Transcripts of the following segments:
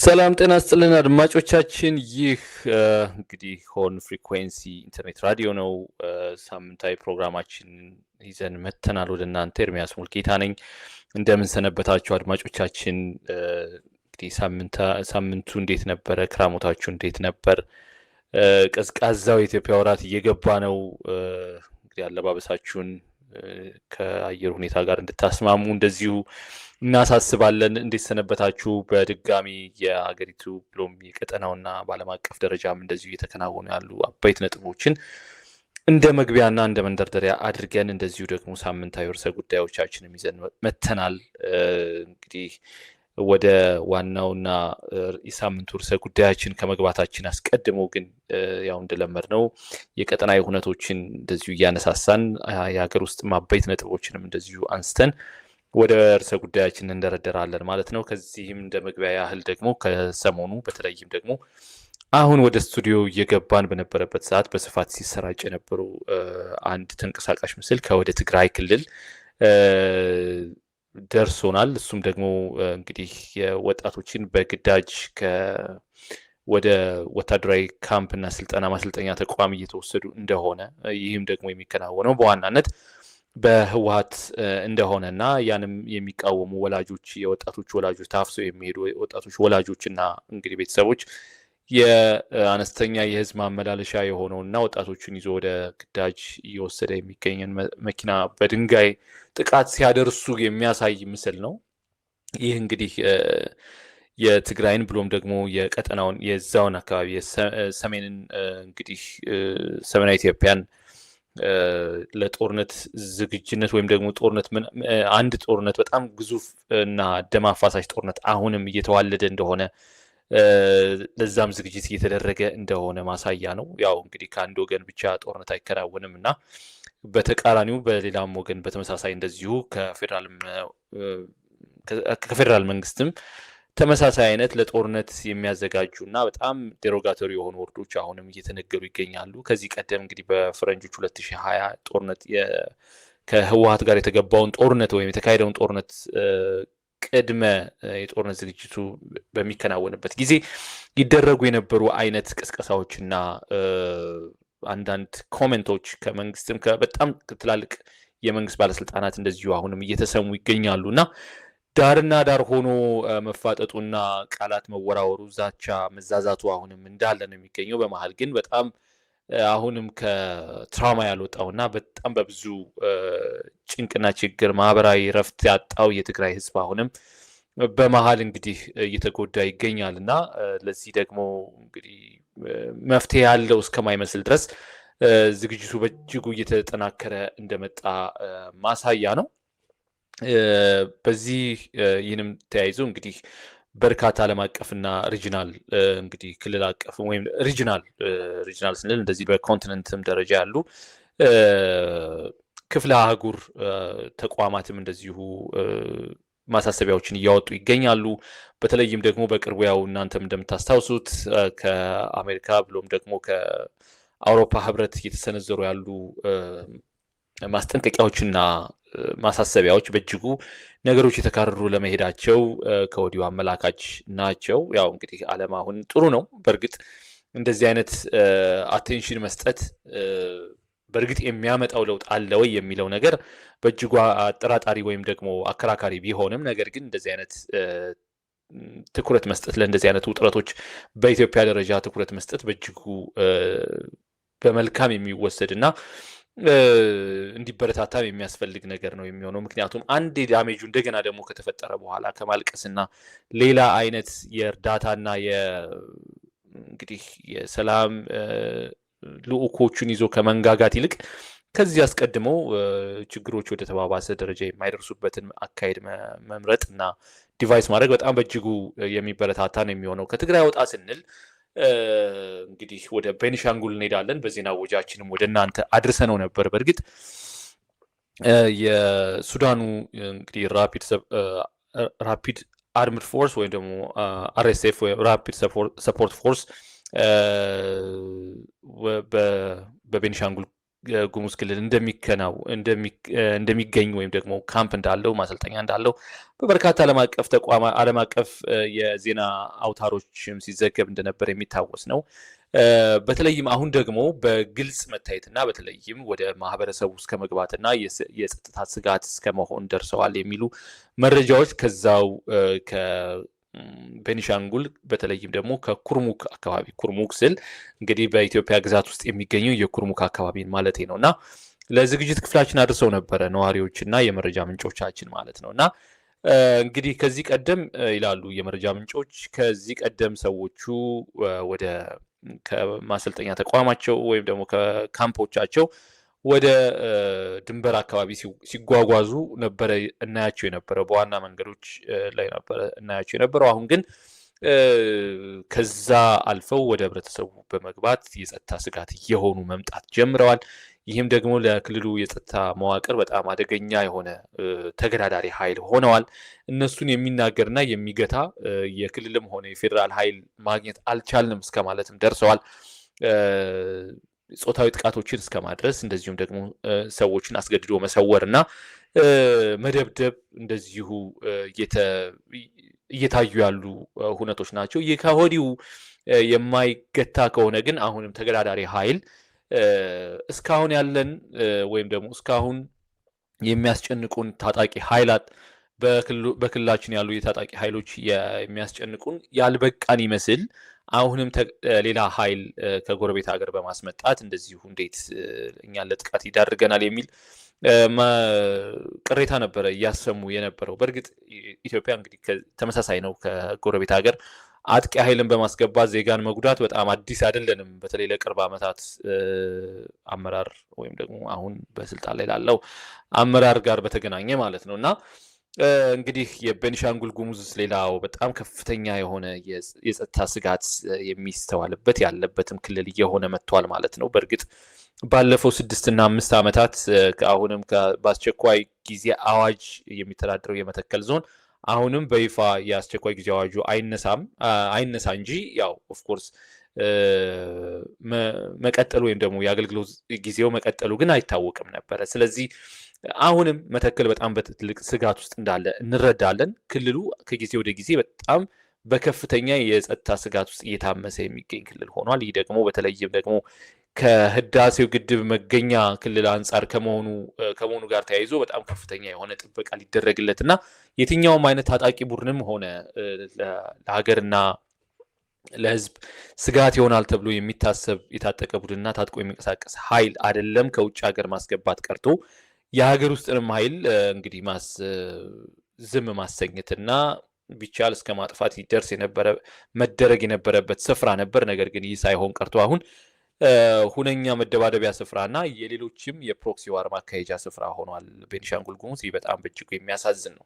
ሰላም ጤና ይስጥልን አድማጮቻችን፣ ይህ እንግዲህ ሆርን ፍሪኩዌንሲ ኢንተርኔት ራዲዮ ነው። ሳምንታዊ ፕሮግራማችን ይዘን መተናል ወደ እናንተ። ኤርሚያስ ሙልጌታ ነኝ። እንደምን ሰነበታችሁ አድማጮቻችን? እንግዲህ ሳምንቱ እንዴት ነበረ? ክራሞታችሁ እንዴት ነበር? ቀዝቃዛው የኢትዮጵያ ወራት እየገባ ነው። እንግዲህ አለባበሳችሁን ከአየር ሁኔታ ጋር እንድታስማሙ እንደዚሁ እናሳስባለን። እንዴት ሰነበታችሁ? በድጋሚ የሀገሪቱ ብሎም የቀጠናውና በዓለም አቀፍ ደረጃም እንደዚሁ እየተከናወኑ ያሉ አበይት ነጥቦችን እንደ መግቢያና እንደ መንደርደሪያ አድርገን እንደዚሁ ደግሞ ሳምንታዊ ርዕሰ ጉዳዮቻችንም ይዘን መተናል። እንግዲህ ወደ ዋናውና የሳምንቱ ርዕሰ ጉዳያችን ከመግባታችን አስቀድሞ ግን ያው እንደለመድነው የቀጠናዊ ሁነቶችን እንደዚሁ እያነሳሳን የሀገር ውስጥ አበይት ነጥቦችንም እንደዚሁ አንስተን ወደ ርዕሰ ጉዳያችን እንደረደራለን ማለት ነው። ከዚህም እንደ መግቢያ ያህል ደግሞ ከሰሞኑ በተለይም ደግሞ አሁን ወደ ስቱዲዮ እየገባን በነበረበት ሰዓት በስፋት ሲሰራጭ የነበሩ አንድ ተንቀሳቃሽ ምስል ከወደ ትግራይ ክልል ደርሶናል። እሱም ደግሞ እንግዲህ የወጣቶችን በግዳጅ ወደ ወታደራዊ ካምፕና ስልጠና ማሰልጠኛ ተቋም እየተወሰዱ እንደሆነ፣ ይህም ደግሞ የሚከናወነው በዋናነት በህወሓት እንደሆነና ያንም የሚቃወሙ ወላጆች የወጣቶች ወላጆች ታፍሰው የሚሄዱ ወጣቶች ወላጆችና እንግዲህ ቤተሰቦች የአነስተኛ የህዝብ ማመላለሻ የሆነውና ወጣቶችን ይዞ ወደ ግዳጅ እየወሰደ የሚገኘን መኪና በድንጋይ ጥቃት ሲያደርሱ የሚያሳይ ምስል ነው። ይህ እንግዲህ የትግራይን ብሎም ደግሞ የቀጠናውን የዛውን አካባቢ ሰሜንን እንግዲህ ሰሜናዊ ኢትዮጵያን ለጦርነት ዝግጅነት ወይም ደግሞ ጦርነት አንድ ጦርነት በጣም ግዙፍ እና ደም አፋሳሽ ጦርነት አሁንም እየተዋለደ እንደሆነ ለዛም ዝግጅት እየተደረገ እንደሆነ ማሳያ ነው። ያው እንግዲህ ከአንድ ወገን ብቻ ጦርነት አይከናወንም እና በተቃራኒው በሌላም ወገን በተመሳሳይ እንደዚሁ ከፌዴራል መንግስትም ተመሳሳይ አይነት ለጦርነት የሚያዘጋጁ እና በጣም ዴሮጋቶሪ የሆኑ ወርዶች አሁንም እየተነገሩ ይገኛሉ። ከዚህ ቀደም እንግዲህ በፈረንጆች 2020 ጦርነት ከህወሓት ጋር የተገባውን ጦርነት ወይም የተካሄደውን ጦርነት ቅድመ የጦርነት ዝግጅቱ በሚከናወንበት ጊዜ ይደረጉ የነበሩ አይነት ቅስቀሳዎችና አንዳንድ ኮሜንቶች ከመንግስትም በጣም ትላልቅ የመንግስት ባለስልጣናት እንደዚሁ አሁንም እየተሰሙ ይገኛሉ እና ዳርና ዳር ሆኖ መፋጠጡና ቃላት መወራወሩ፣ ዛቻ መዛዛቱ አሁንም እንዳለ ነው የሚገኘው። በመሀል ግን በጣም አሁንም ከትራውማ ያልወጣውና በጣም በብዙ ጭንቅና ችግር ማህበራዊ ረፍት ያጣው የትግራይ ህዝብ አሁንም በመሀል እንግዲህ እየተጎዳ ይገኛል እና ለዚህ ደግሞ እንግዲህ መፍትሄ ያለው እስከማይመስል ድረስ ዝግጅቱ በእጅጉ እየተጠናከረ እንደመጣ ማሳያ ነው። በዚህ ይህንም ተያይዞ እንግዲህ በርካታ ዓለም አቀፍና ሪጂናል እንግዲህ ክልል አቀፍ ወይም ሪጂናል ስንል እንደዚህ በኮንቲነንትም ደረጃ ያሉ ክፍለ አህጉር ተቋማትም እንደዚሁ ማሳሰቢያዎችን እያወጡ ይገኛሉ። በተለይም ደግሞ በቅርቡ ያው እናንተም እንደምታስታውሱት ከአሜሪካ ብሎም ደግሞ ከአውሮፓ ህብረት እየተሰነዘሩ ያሉ ማስጠንቀቂያዎችና ማሳሰቢያዎች በእጅጉ ነገሮች የተካረሩ ለመሄዳቸው ከወዲሁ አመላካች ናቸው። ያው እንግዲህ ዓለም አሁን ጥሩ ነው። በእርግጥ እንደዚህ አይነት አቴንሽን መስጠት በእርግጥ የሚያመጣው ለውጥ አለ ወይ የሚለው ነገር በእጅጉ አጠራጣሪ ወይም ደግሞ አከራካሪ ቢሆንም፣ ነገር ግን እንደዚህ አይነት ትኩረት መስጠት ለእንደዚህ አይነት ውጥረቶች በኢትዮጵያ ደረጃ ትኩረት መስጠት በእጅጉ በመልካም የሚወሰድ እና እንዲበረታታም የሚያስፈልግ ነገር ነው የሚሆነው። ምክንያቱም አንድ ዳሜጁ እንደገና ደግሞ ከተፈጠረ በኋላ ከማልቀስና ሌላ አይነት የእርዳታና እንግዲህ የሰላም ልዑኮቹን ይዞ ከመንጋጋት ይልቅ ከዚህ አስቀድመው ችግሮች ወደ ተባባሰ ደረጃ የማይደርሱበትን አካሄድ መምረጥ እና ዲቫይስ ማድረግ በጣም በእጅጉ የሚበረታታ ነው የሚሆነው። ከትግራይ ወጣ ስንል እንግዲህ ወደ ቤኒሻንጉል እንሄዳለን። በዜና ወጃችንም ወደ እናንተ አድርሰነው ነበር። በእርግጥ የሱዳኑ እንግዲህ ራፒድ አርምድ ፎርስ ወይም ደግሞ አርኤስኤፍ ወይም ራፒድ ሰፖርት ፎርስ በቤኒሻንጉል ጉሙዝ ክልል እንደሚገኝ ወይም ደግሞ ካምፕ እንዳለው ማሰልጠኛ እንዳለው በበርካታ ዓለም አቀፍ የዜና አውታሮችም ሲዘገብ እንደነበር የሚታወስ ነው። በተለይም አሁን ደግሞ በግልጽ መታየትና በተለይም ወደ ማህበረሰቡ እስከ መግባትና የጸጥታ ስጋት እስከ መሆን ደርሰዋል የሚሉ መረጃዎች ከዛው ቤኒሻንጉል በተለይም ደግሞ ከኩርሙክ አካባቢ ኩርሙክ ስል እንግዲህ በኢትዮጵያ ግዛት ውስጥ የሚገኘው የኩርሙክ አካባቢን ማለት ነውና ለዝግጅት ክፍላችን አድርሰው ነበረ ነዋሪዎችና የመረጃ ምንጮቻችን ማለት ነውና እንግዲህ ከዚህ ቀደም ይላሉ የመረጃ ምንጮች ከዚህ ቀደም ሰዎቹ ወደ ከማሰልጠኛ ተቋማቸው ወይም ደግሞ ከካምፖቻቸው ወደ ድንበር አካባቢ ሲጓጓዙ ነበረ እናያቸው የነበረው በዋና መንገዶች ላይ ነበረ እናያቸው የነበረው። አሁን ግን ከዛ አልፈው ወደ ህብረተሰቡ በመግባት የጸጥታ ስጋት እየሆኑ መምጣት ጀምረዋል። ይህም ደግሞ ለክልሉ የጸጥታ መዋቅር በጣም አደገኛ የሆነ ተገዳዳሪ ኃይል ሆነዋል። እነሱን የሚናገርና የሚገታ የክልልም ሆነ የፌዴራል ኃይል ማግኘት አልቻልንም እስከማለትም ደርሰዋል። ጾታዊ ጥቃቶችን እስከማድረስ እንደዚሁም ደግሞ ሰዎችን አስገድዶ መሰወርና መደብደብ እንደዚሁ እየታዩ ያሉ ሁነቶች ናቸው። ይህ ከወዲሁ የማይገታ ከሆነ ግን አሁንም ተገዳዳሪ ኃይል እስካሁን ያለን ወይም ደግሞ እስካሁን የሚያስጨንቁን ታጣቂ ኃይላት በክልላችን ያሉ የታጣቂ ኃይሎች የሚያስጨንቁን ያልበቃን ይመስል አሁንም ሌላ ኃይል ከጎረቤት ሀገር በማስመጣት እንደዚሁ እንዴት እኛን ለጥቃት ይዳርገናል የሚል ቅሬታ ነበረ እያሰሙ የነበረው። በእርግጥ ኢትዮጵያ እንግዲህ ተመሳሳይ ነው። ከጎረቤት ሀገር አጥቂ ኃይልን በማስገባት ዜጋን መጉዳት በጣም አዲስ አይደለንም። በተለይ ለቅርብ ዓመታት አመራር ወይም ደግሞ አሁን በስልጣን ላይ ላለው አመራር ጋር በተገናኘ ማለት ነውና እንግዲህ የቤኒሻንጉል ጉሙዝ ሌላው በጣም ከፍተኛ የሆነ የጸጥታ ስጋት የሚስተዋልበት ያለበትም ክልል እየሆነ መጥቷል ማለት ነው። በእርግጥ ባለፈው 6 እና 5 ዓመታት አሁንም በአስቸኳይ ጊዜ አዋጅ የሚተዳደረው የመተከል ዞን አሁንም በይፋ የአስቸኳይ ጊዜ አዋጁ አይነሳ እንጂ ያው ኦፍ ኮርስ መቀጠሉ ወይም ደግሞ የአገልግሎት ጊዜው መቀጠሉ ግን አይታወቅም ነበረ። ስለዚህ አሁንም መተከል በጣም በትልቅ ስጋት ውስጥ እንዳለ እንረዳለን። ክልሉ ከጊዜ ወደ ጊዜ በጣም በከፍተኛ የጸጥታ ስጋት ውስጥ እየታመሰ የሚገኝ ክልል ሆኗል። ይህ ደግሞ በተለይም ደግሞ ከህዳሴው ግድብ መገኛ ክልል አንጻር ከመሆኑ ጋር ተያይዞ በጣም ከፍተኛ የሆነ ጥበቃ ሊደረግለትና የትኛውም አይነት ታጣቂ ቡድንም ሆነ ለሀገርና ለህዝብ ስጋት ይሆናል ተብሎ የሚታሰብ የታጠቀ ቡድንና ታጥቆ የሚንቀሳቀስ ኃይል አይደለም ከውጭ ሀገር ማስገባት ቀርቶ የሀገር ውስጥንም ኃይል እንግዲህ ዝም ማሰኘትና ቢቻል እስከ ማጥፋት ይደርስ መደረግ የነበረበት ስፍራ ነበር። ነገር ግን ይህ ሳይሆን ቀርቶ አሁን ሁነኛ መደባደቢያ ስፍራና የሌሎችም የፕሮክሲ ዋር ማካሄጃ ስፍራ ሆኗል ቤኒሻንጉል ጉሙዝ። ይህ በጣም በእጅጉ የሚያሳዝን ነው።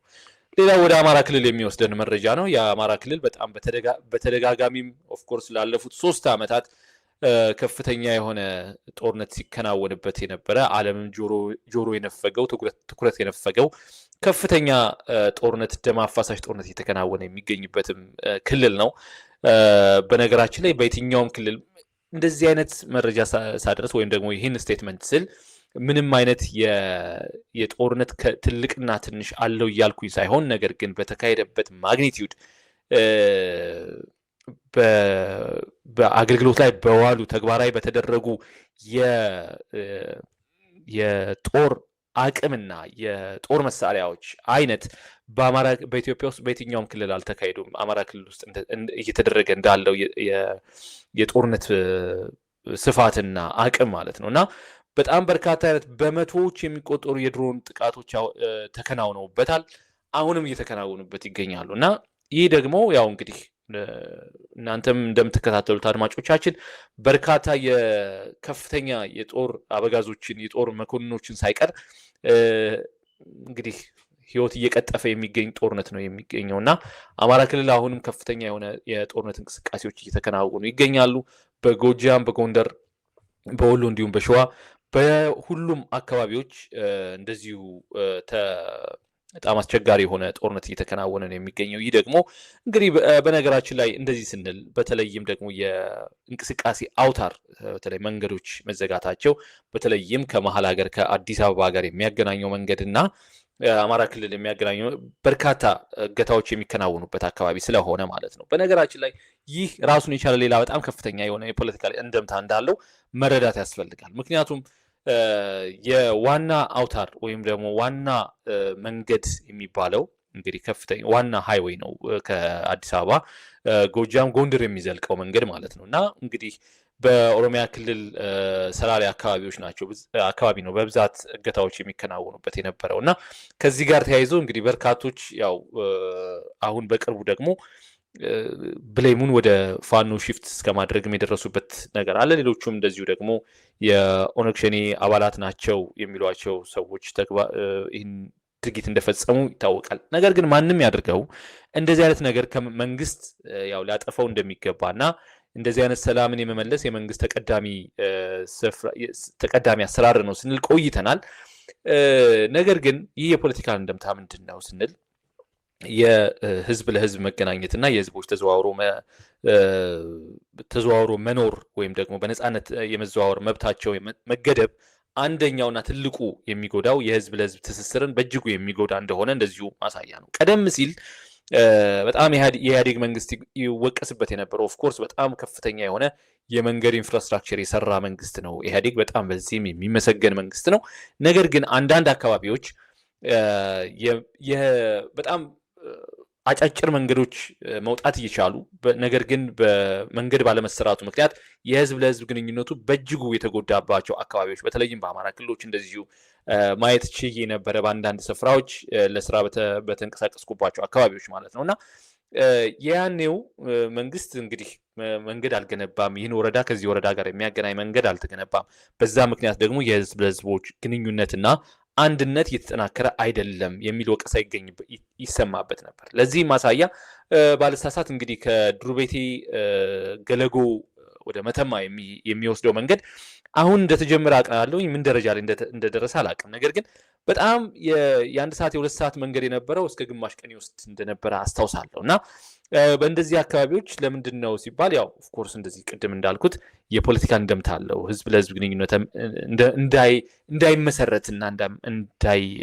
ሌላ ወደ አማራ ክልል የሚወስደን መረጃ ነው። የአማራ ክልል በጣም በተደጋጋሚም ኦፍኮርስ ላለፉት 3 ዓመታት ከፍተኛ የሆነ ጦርነት ሲከናወንበት የነበረ ዓለምም ጆሮ የነፈገው ትኩረት የነፈገው ከፍተኛ ጦርነት ደም አፋሳሽ ጦርነት እየተከናወነ የሚገኝበትም ክልል ነው። በነገራችን ላይ በየትኛውም ክልል እንደዚህ አይነት መረጃ ሳደርስ ወይም ደግሞ ይህን ስቴትመንት ስል ምንም አይነት የጦርነት ትልቅና ትንሽ አለው እያልኩኝ ሳይሆን ነገር ግን በተካሄደበት ማግኒቲዩድ በአገልግሎት ላይ በዋሉ ተግባራዊ በተደረጉ የጦር አቅምና የጦር መሳሪያዎች አይነት በኢትዮጵያ ውስጥ በየትኛውም ክልል አልተካሄዱም። አማራ ክልል ውስጥ እየተደረገ እንዳለው የጦርነት ስፋትና አቅም ማለት ነው እና በጣም በርካታ አይነት በመቶዎች የሚቆጠሩ የድሮን ጥቃቶች ተከናውነውበታል። አሁንም እየተከናወኑበት ይገኛሉ እና ይህ ደግሞ ያው እንግዲህ እናንተም እንደምትከታተሉት አድማጮቻችን በርካታ የከፍተኛ የጦር አበጋዞችን የጦር መኮንኖችን ሳይቀር እንግዲህ ህይወት እየቀጠፈ የሚገኝ ጦርነት ነው የሚገኘው እና አማራ ክልል አሁንም ከፍተኛ የሆነ የጦርነት እንቅስቃሴዎች እየተከናወኑ ይገኛሉ። በጎጃም፣ በጎንደር፣ በወሎ እንዲሁም በሸዋ በሁሉም አካባቢዎች እንደዚሁ በጣም አስቸጋሪ የሆነ ጦርነት እየተከናወነ ነው የሚገኘው። ይህ ደግሞ እንግዲህ በነገራችን ላይ እንደዚህ ስንል በተለይም ደግሞ የእንቅስቃሴ አውታር በተለይ መንገዶች መዘጋታቸው በተለይም ከመሀል ሀገር ከአዲስ አበባ ጋር የሚያገናኘው መንገድ እና አማራ ክልል የሚያገናኘው በርካታ እገታዎች የሚከናወኑበት አካባቢ ስለሆነ ማለት ነው። በነገራችን ላይ ይህ ራሱን የቻለ ሌላ በጣም ከፍተኛ የሆነ የፖለቲካ እንደምታ እንዳለው መረዳት ያስፈልጋል። ምክንያቱም የዋና አውታር ወይም ደግሞ ዋና መንገድ የሚባለው እንግዲህ ከፍተኛ ዋና ሃይዌይ ነው ከአዲስ አበባ ጎጃም ጎንደር የሚዘልቀው መንገድ ማለት ነው። እና እንግዲህ በኦሮሚያ ክልል ሰላሌ አካባቢ ነው በብዛት እገታዎች የሚከናወኑበት የነበረው እና ከዚህ ጋር ተያይዞ እንግዲህ በርካቶች ያው አሁን በቅርቡ ደግሞ ብሌሙን ወደ ፋኖ ሺፍት እስከማድረግም የደረሱበት ነገር አለ። ሌሎቹም እንደዚሁ ደግሞ የኦነግ ሸኔ አባላት ናቸው የሚሏቸው ሰዎች ይህን ድርጊት እንደፈጸሙ ይታወቃል። ነገር ግን ማንም ያድርገው እንደዚህ አይነት ነገር ከመንግስት ያው ሊያጠፋው እንደሚገባና እንደዚህ አይነት ሰላምን የመመለስ የመንግስት ተቀዳሚ አሰራር ነው ስንል ቆይተናል። ነገር ግን ይህ የፖለቲካ እንደምታ ምንድን ነው ስንል የህዝብ ለህዝብ መገናኘት እና የህዝቦች ተዘዋውሮ መኖር ወይም ደግሞ በነፃነት የመዘዋወር መብታቸው መገደብ አንደኛውና ትልቁ የሚጎዳው የህዝብ ለህዝብ ትስስርን በእጅጉ የሚጎዳ እንደሆነ እንደዚሁ ማሳያ ነው። ቀደም ሲል በጣም የኢህአዴግ መንግስት ይወቀስበት የነበረው ኦፍኮርስ በጣም ከፍተኛ የሆነ የመንገድ ኢንፍራስትራክቸር የሰራ መንግስት ነው ኢህአዴግ። በጣም በዚህም የሚመሰገን መንግስት ነው። ነገር ግን አንዳንድ አካባቢዎች በጣም አጫጭር መንገዶች መውጣት እየቻሉ ነገር ግን በመንገድ ባለመሰራቱ ምክንያት የህዝብ ለህዝብ ግንኙነቱ በእጅጉ የተጎዳባቸው አካባቢዎች በተለይም በአማራ ክልሎች እንደዚሁ ማየት ችዬ ነበረ። በአንዳንድ ስፍራዎች ለስራ በተንቀሳቀስኩባቸው አካባቢዎች ማለት ነው እና ያኔው መንግስት እንግዲህ መንገድ አልገነባም፣ ይህን ወረዳ ከዚህ ወረዳ ጋር የሚያገናኝ መንገድ አልተገነባም። በዛ ምክንያት ደግሞ የህዝብ ለህዝቦች ግንኙነትና አንድነት እየተጠናከረ አይደለም የሚል ወቀሳ ይሰማበት ነበር። ለዚህ ማሳያ ባለሳሳት እንግዲህ ከዱርቤቴ ገለጎ ወደ መተማ የሚወስደው መንገድ አሁን እንደተጀመረ አውቃለሁ። ምን ደረጃ ላይ እንደደረሰ አላውቅም። ነገር ግን በጣም የአንድ ሰዓት የሁለት ሰዓት መንገድ የነበረው እስከ ግማሽ ቀን ይወስድ እንደነበረ አስታውሳለሁ። እና በእንደዚህ አካባቢዎች ለምንድን ነው ሲባል ያው ኦፍኮርስ እንደዚህ ቅድም እንዳልኩት የፖለቲካ እንደምታ አለው። ህዝብ ለህዝብ ግንኙነት እንዳይመሰረትና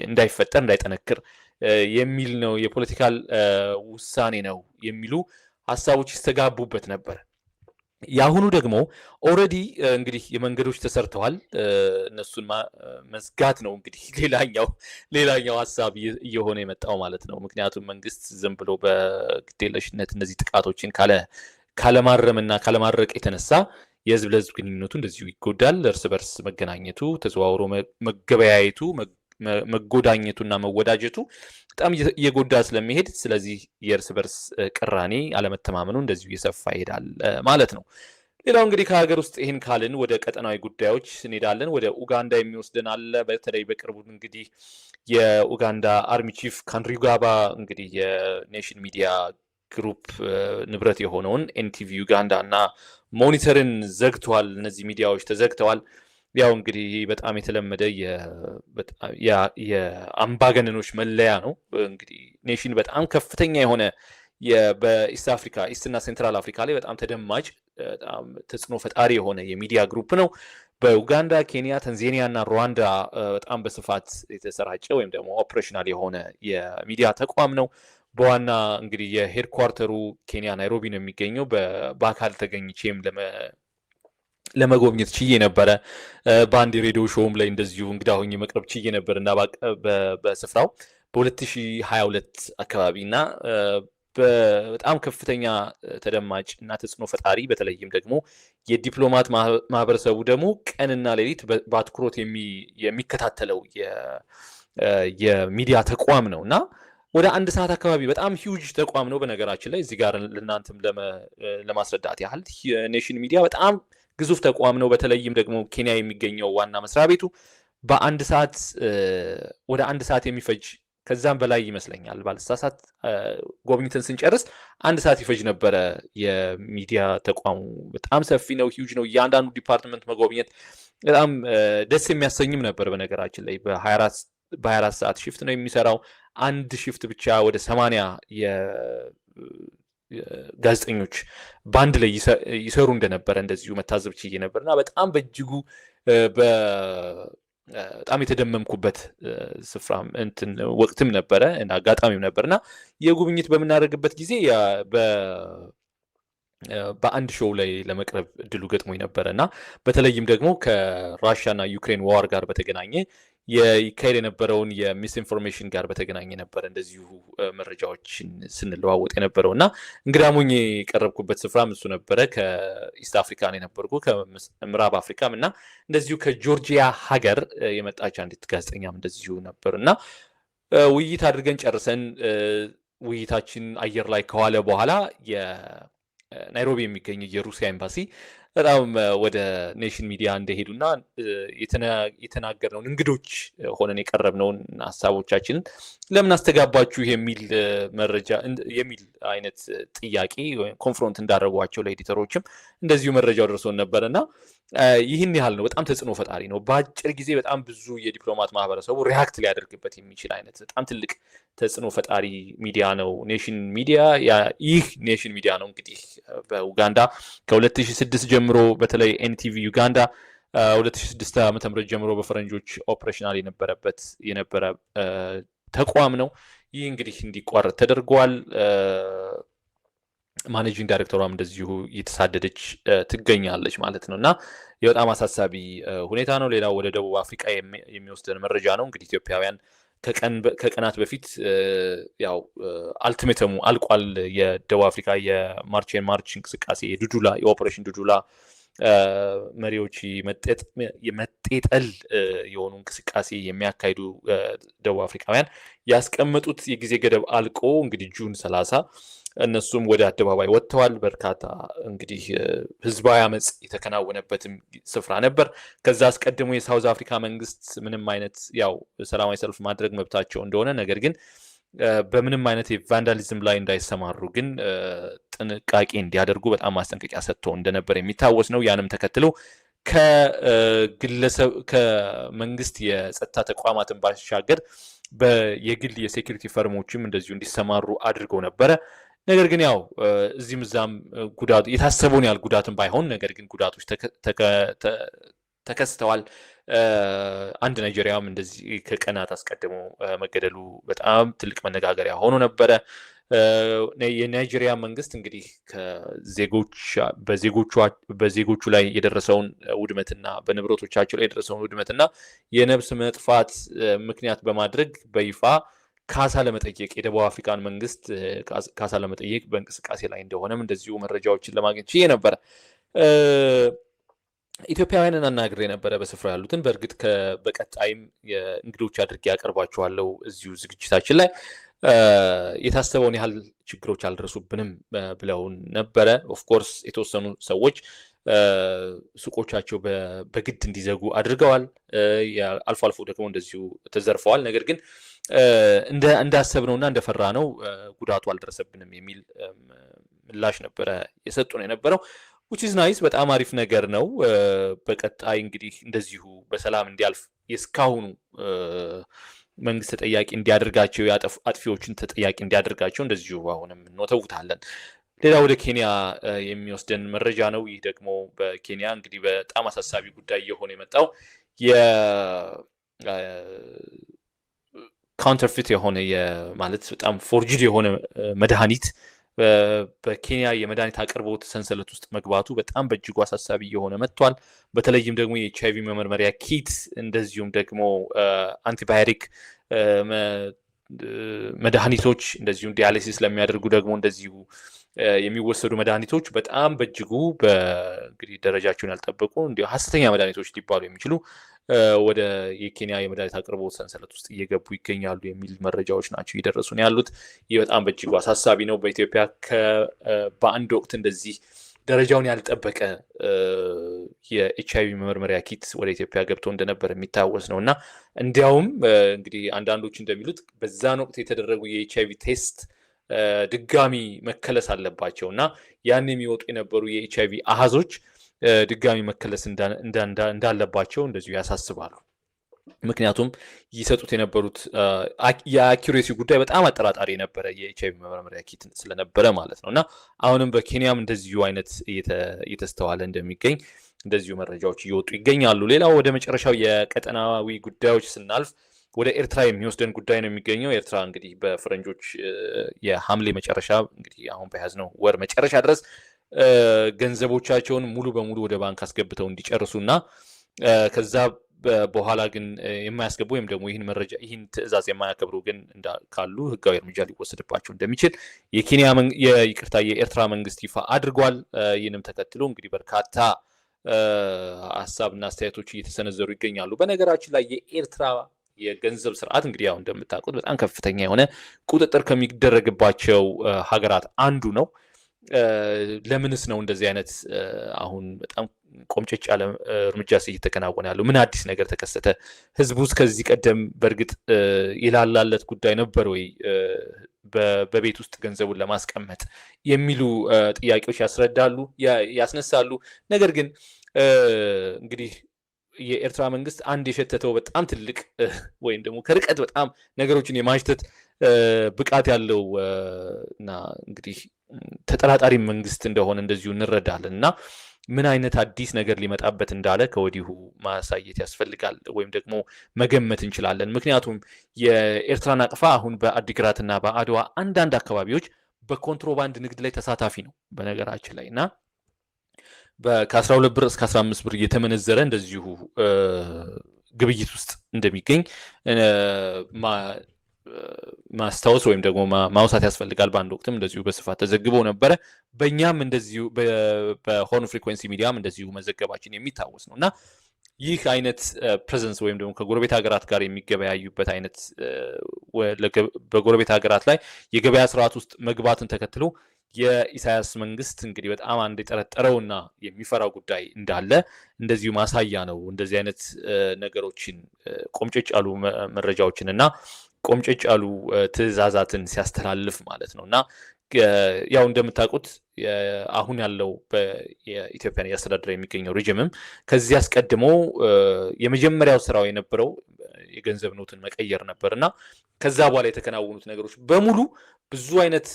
እንዳይፈጠር እንዳይጠነክር የሚል ነው፣ የፖለቲካል ውሳኔ ነው የሚሉ ሀሳቦች ይስተጋቡበት ነበር። የአሁኑ ደግሞ ኦልሬዲ እንግዲህ የመንገዶች ተሰርተዋል። እነሱን መዝጋት ነው እንግዲህ ሌላኛው ሀሳብ እየሆነ የመጣው ማለት ነው። ምክንያቱም መንግስት ዝም ብሎ በግዴለሽነት እነዚህ ጥቃቶችን ካለማረምና ካለማድረቅ የተነሳ የህዝብ ለህዝብ ግንኙነቱ እንደዚሁ ይጎዳል። እርስ በርስ መገናኘቱ፣ ተዘዋውሮ መገበያየቱ፣ መጎዳኘቱና መወዳጀቱ በጣም እየጎዳ ስለሚሄድ ስለዚህ የእርስ በርስ ቅራኔ አለመተማመኑ እንደዚሁ እየሰፋ ይሄዳል ማለት ነው። ሌላው እንግዲህ ከሀገር ውስጥ ይህን ካልን ወደ ቀጠናዊ ጉዳዮች እንሄዳለን። ወደ ኡጋንዳ የሚወስደን አለ። በተለይ በቅርቡ እንግዲህ የኡጋንዳ አርሚ ቺፍ ካንሪጋባ እንግዲህ የኔሽን ሚዲያ ግሩፕ ንብረት የሆነውን ኤንቲቪ ዩጋንዳ እና ሞኒተርን ዘግተዋል። እነዚህ ሚዲያዎች ተዘግተዋል። ያው እንግዲህ በጣም የተለመደ የአምባገነኖች መለያ ነው። እንግዲህ ኔሽን በጣም ከፍተኛ የሆነ በኢስት አፍሪካ ኢስትና ሴንትራል አፍሪካ ላይ በጣም ተደማጭ በጣም ተጽዕኖ ፈጣሪ የሆነ የሚዲያ ግሩፕ ነው። በኡጋንዳ፣ ኬንያ፣ ታንዛኒያ እና ሩዋንዳ በጣም በስፋት የተሰራጨ ወይም ደግሞ ኦፕሬሽናል የሆነ የሚዲያ ተቋም ነው። በዋና እንግዲህ የሄድኳርተሩ ኬንያ ናይሮቢ ነው የሚገኘው። በአካል ተገኝቼም ለመጎብኘት ችዬ ነበረ። በአንድ የሬዲዮ ሾውም ላይ እንደዚሁ እንግዳ ሆኜ መቅረብ ችዬ ነበር እና በስፍራው በ2022 አካባቢ እና በጣም ከፍተኛ ተደማጭ እና ተጽዕኖ ፈጣሪ በተለይም ደግሞ የዲፕሎማት ማህበረሰቡ ደግሞ ቀንና ሌሊት በአትኩሮት የሚከታተለው የሚዲያ ተቋም ነው እና ወደ አንድ ሰዓት አካባቢ በጣም ሂውጅ ተቋም ነው። በነገራችን ላይ እዚህ ጋር ለእናንተም ለማስረዳት ያህል ኔሽን ሚዲያ በጣም ግዙፍ ተቋም ነው። በተለይም ደግሞ ኬንያ የሚገኘው ዋና መስሪያ ቤቱ ወደ አንድ ሰዓት የሚፈጅ ከዛም በላይ ይመስለኛል ባልሳሳት ጎብኝተን ስንጨርስ 1 ሰዓት ይፈጅ ነበረ። የሚዲያ ተቋሙ በጣም ሰፊ ነው፣ ሂውጅ ነው። እያንዳንዱ ዲፓርትመንት መጎብኘት በጣም ደስ የሚያሰኝም ነበር። በነገራችን ላይ በ24 ሰዓት ሽፍት ነው የሚሰራው። በአንድ ሽፍት ብቻ ወደ 80 ጋዜጠኞች ባንድ ላይ ይሰሩ እንደነበረ እንደዚሁ መታዘብ ችዬ ነበርና በጣም በእጅጉ በጣም የተደመምኩበት ስፍራም እንትን ወቅትም ነበረ እና አጋጣሚም ነበርና የጉብኝት በምናደርግበት ጊዜ በአንድ ሾው ላይ ለመቅረብ እድሉ ገጥሞኝ ነበረና በተለይም ደግሞ ከራሽያና ዩክሬን ዋር ጋር በተገናኘ ይካሄድ የነበረውን የሚስኢንፎርሜሽን ጋር በተገናኘ ነበረ እንደዚሁ መረጃዎችን ስንለዋወጥ የነበረውና እንግዳሙኝ የቀረብኩበት ስፍራም እሱ ነበረ። ከኢስት አፍሪካ ነው የነበርኩ ከምዕራብ አፍሪካም እና እንደዚሁ ከጆርጂያ ሀገር የመጣች አንዲት ጋዜጠኛም እንደዚሁ ነበርና ውይይት አድርገን ጨርሰን ውይይታችን አየር ላይ ከዋለ በኋላ ናይሮቢ የሚገኝ የሩሲያ ኤምባሲ በጣም ወደ ኔሽን ሚዲያ እንደሄዱና የተናገርነውን እንግዶች ሆነን የቀረብነውን ሀሳቦቻችንን ለምን አስተጋባችሁ የሚል መረጃ የሚል አይነት ጥያቄ ኮንፍሮንት እንዳደረጓቸው ለኤዲተሮችም እንደዚሁ መረጃው ደርሶን ነበርና ይህን ያህል ነው። በጣም ተጽዕኖ ፈጣሪ ነው። በአጭር ጊዜ በጣም ብዙ የዲፕሎማት ማህበረሰቡ ሪያክት ሊያደርግበት የሚችል አይነት በጣም ትልቅ ተጽዕኖ ፈጣሪ ሚዲያ ነው ኔሽን ሚዲያ። ይህ ኔሽን ሚዲያ ነው እንግዲህ በኡጋንዳ ከ2006 ጀምሮ በተለይ ኤንቲቪ ዩጋንዳ 2006 ዓ.ም ጀምሮ በፈረንጆች ኦፕሬሽናል የነበረ ተቋም ነው። ይህ እንግዲህ እንዲቋረጥ ተደርጓል። ማኔጂንግ ዳይሬክተሯም እንደዚሁ እየተሳደደች ትገኛለች ማለት ነው እና በጣም አሳሳቢ ሁኔታ ነው። ሌላው ወደ ደቡብ አፍሪካ የሚወስደን መረጃ ነው። እንግዲህ ኢትዮጵያውያን ከቀናት በፊት ያው አልቲሜተሙ አልቋል። የደቡብ አፍሪካ የማርች እንቅስቃሴ የኦፕሬሽን ዱዱላ መሪዎች የመጤጠል የሆኑ እንቅስቃሴ የሚያካሂዱ ደቡብ አፍሪካውያን ያስቀመጡት የጊዜ ገደብ አልቆ እንግዲህ ጁን 30 እነሱም ወደ አደባባይ ወጥተዋል። በርካታ እንግዲህ ህዝባዊ አመጽ የተከናወነበትም ስፍራ ነበር። ከዛ አስቀድሞ የሳውዝ አፍሪካ መንግስት ምንም አይነት ያው ሰላማዊ ሰልፍ ማድረግ መብታቸው እንደሆነ ነገር ግን በምንም አይነት የቫንዳሊዝም ላይ እንዳይሰማሩ ግን ጥንቃቄ እንዲያደርጉ በጣም ማስጠንቀቂያ ሰጥቶ እንደነበር የሚታወስ ነው። ያንም ተከትለው ከመንግስት የጸጥታ ተቋማትን ባሻገር የግል የሴኩሪቲ ፈርሞችም እንደዚሁ እንዲሰማሩ አድርገው ነበረ። ነገር ግን ያው እዚህም እዛም ጉዳቱ የታሰበውን ያህል ጉዳትን ባይሆን ነገር ግን ጉዳቶች ተከስተዋል። አንድ ናይጄሪያም እንደዚህ ከቀናት አስቀድሞ መገደሉ በጣም ትልቅ መነጋገሪያ ሆኖ ነበረ። የናይጄሪያ መንግስት እንግዲህ በዜጎቹ ላይ የደረሰውን ውድመትና በንብረቶቻቸው ላይ የደረሰውን ውድመትና የነፍስ መጥፋት ምክንያት በማድረግ በይፋ ካሳ ለመጠየቅ የደቡብ አፍሪካን መንግስት ካሳ ለመጠየቅ በእንቅስቃሴ ላይ እንደሆነም እንደዚሁ መረጃዎችን ለማግኘት ችዬ ነበረ። ኢትዮጵያውያንን አናግሬ ነበረ በስፍራ ያሉትን። በእርግጥ በቀጣይም እንግዶች አድርጌ ያቀርባችኋለሁ እዚሁ ዝግጅታችን ላይ። የታሰበውን ያህል ችግሮች አልደረሱብንም ብለውን ነበረ። ኦፍኮርስ የተወሰኑ ሰዎች ሱቆቻቸው በግድ እንዲዘጉ አድርገዋል። አልፎ አልፎ ደግሞ እንደዚሁ ተዘርፈዋል። ነገር ግን እንዳሰብነውና እንደፈራነው ጉዳቱ አልደረሰብንም የሚል ምላሽ ነበረ የሰጡን የነበረው። which is nice በጣም አሪፍ ነገር ነው። በቀጣይ እንግዲህ እንደዚሁ በሰላም እንዲያልፍ የስካሁኑ መንግስት ተጠያቂ እንዲያደርጋቸው አጥፊዎችን ተጠያቂ እንዲያደርጋቸው እንደዚሁ አሁንም እንወተውታለን። ሌላ ወደ ኬንያ የሚወስደን መረጃ ነው። ይህ ደግሞ በኬንያ እንግዲህ በጣም አሳሳቢ ጉዳይ የሆነ የመጣው ካውንተርፊት የሆነ ማለት በጣም ፎርጅድ የሆነ መድኃኒት በኬንያ የመድኃኒት አቅርቦት ሰንሰለት ውስጥ መግባቱ በጣም በእጅጉ አሳሳቢ የሆነ መጥቷል። በተለይም ደግሞ የኤችአይቪ መመርመሪያ ኪት እንደዚሁም ደግሞ አንቲባዮቲክ መድኃኒቶች እንደዚሁም ዲያሊሲስ ለሚያደርጉ ደግሞ እንደዚሁ የሚወሰዱ መድኃኒቶች በጣም በእጅጉ እንግዲህ ደረጃቸውን ያልጠበቁ እንዲሁ ሀሰተኛ መድኃኒቶች ሊባሉ የሚችሉ ወደ የኬንያ የመድኃኒት አቅርቦት ሰንሰለት ውስጥ እየገቡ ይገኛሉ የሚል መረጃዎች ናቸው እየደረሱን ያሉት። ይህ በጣም በእጅጉ አሳሳቢ ነው። በኢትዮጵያ በአንድ ወቅት እንደዚህ ደረጃውን ያልጠበቀ የኤችአይቪ መመርመሪያ ኪት ወደ ኢትዮጵያ ገብቶ እንደነበር የሚታወስ ነው እና እንዲያውም እንግዲህ አንዳንዶች እንደሚሉት በዛን ወቅት የተደረጉ የኤችአይቪ ቴስት ድጋሚ መከለስ አለባቸው እና ያን የሚወጡ የነበሩ የኤችአይቪ አሃዞች ድጋሚ መከለስ እንዳለባቸው እንደዚሁ ያሳስባሉ። ምክንያቱም ይሰጡት የነበሩት የአኪሬሲ ጉዳይ በጣም አጠራጣሪ የነበረ የኤችአይቪ መመርመሪያ ኪት ስለነበረ ማለት ነው እና አሁንም በኬንያም እንደዚሁ አይነት እየተስተዋለ እንደሚገኝ እንደዚሁ መረጃዎች እየወጡ ይገኛሉ። ሌላው ወደ መጨረሻው የቀጠናዊ ጉዳዮች ስናልፍ ወደ ኤርትራ የሚወስደን ጉዳይ ነው የሚገኘው። ኤርትራ እንግዲህ በፈረንጆች የሐምሌ መጨረሻ እንግዲህ አሁን በያዝነው ወር መጨረሻ ድረስ ገንዘቦቻቸውን ሙሉ በሙሉ ወደ ባንክ አስገብተው እንዲጨርሱ እና ከዛ በኋላ ግን የማያስገቡ ወይም ደግሞ ይህን ትዕዛዝ የማያከብሩ ግን ካሉ ህጋዊ እርምጃ ሊወሰድባቸው እንደሚችል የኤርትራ መንግስት ይፋ አድርጓል። ይህንም ተከትሎ እንግዲህ በርካታ ሀሳብና አስተያየቶች እየተሰነዘሩ ይገኛሉ። በነገራችን ላይ የኤርትራ የገንዘብ ስርዓት እንግዲህ ያው እንደምታውቁት በጣም ከፍተኛ የሆነ ቁጥጥር ከሚደረግባቸው ሀገራት አንዱ ነው። ለምንስ ነው እንደዚህ አይነት አሁን በጣም ቆምጨጭ ያለ እርምጃ እየተከናወነ ያለው? ምን አዲስ ነገር ተከሰተ? ህዝቡስ ከዚህ ቀደም በእርግጥ ይላላለት ጉዳይ ነበር ወይ በቤት ውስጥ ገንዘቡን ለማስቀመጥ የሚሉ ጥያቄዎች ያስነሳሉ። ነገር ግን እንግዲህ የኤርትራ መንግስት አንድ የሸተተው በጣም ትልቅ ወይም ደግሞ ከርቀት በጣም ነገሮችን የማሽተት ብቃት ያለው እና እንግዲህ ተጠራጣሪ መንግስት እንደሆነ እንደዚሁ እንረዳለን እና ምን አይነት አዲስ ነገር ሊመጣበት እንዳለ ከወዲሁ ማሳየት ያስፈልጋል ወይም ደግሞ መገመት እንችላለን። ምክንያቱም የኤርትራ ናቅፋ አሁን በአዲግራትና በአድዋ አንዳንድ አካባቢዎች በኮንትሮባንድ ንግድ ላይ ተሳታፊ ነው በነገራችን ላይ እና ከ12 ብር እስከ 15 ብር እየተመነዘረ እንደዚሁ ግብይት ውስጥ እንደሚገኝ ማስታወስ ወይም ደግሞ ማውሳት ያስፈልጋል። በአንድ ወቅትም እንደዚሁ በስፋት ተዘግቦ ነበረ። በእኛም እንደዚሁ በሆርን ፍሪኩዌንሲ ሚዲያም እንደዚሁ መዘገባችን የሚታወስ ነው እና ይህ አይነት ፕሬዘንስ ወይም ደግሞ ከጎረቤት ሀገራት ጋር የሚገበያዩበት አይነት በጎረቤት ሀገራት ላይ የገበያ ስርዓት ውስጥ መግባትን ተከትሎ የኢሳያስ መንግስት እንግዲህ በጣም አንድ የጠረጠረውና የሚፈራው ጉዳይ እንዳለ እንደዚሁ ማሳያ ነው። እንደዚህ አይነት ነገሮችን ቆምጨጭ ያሉ መረጃዎችን እና ቆምጨጭ ያሉ ትዕዛዛትን ሲያስተላልፍ ማለት ነው እና ያው እንደምታውቁት አሁን ያለው የኢትዮጵያን እያስተዳደረ የሚገኘው ሪጅምም ከዚህ አስቀድሞ የመጀመሪያው ስራው የነበረው የገንዘብ ኖትን መቀየር ነበር እና ከዛ በኋላ የተከናወኑት ነገሮች በሙሉ ብዙ አይነት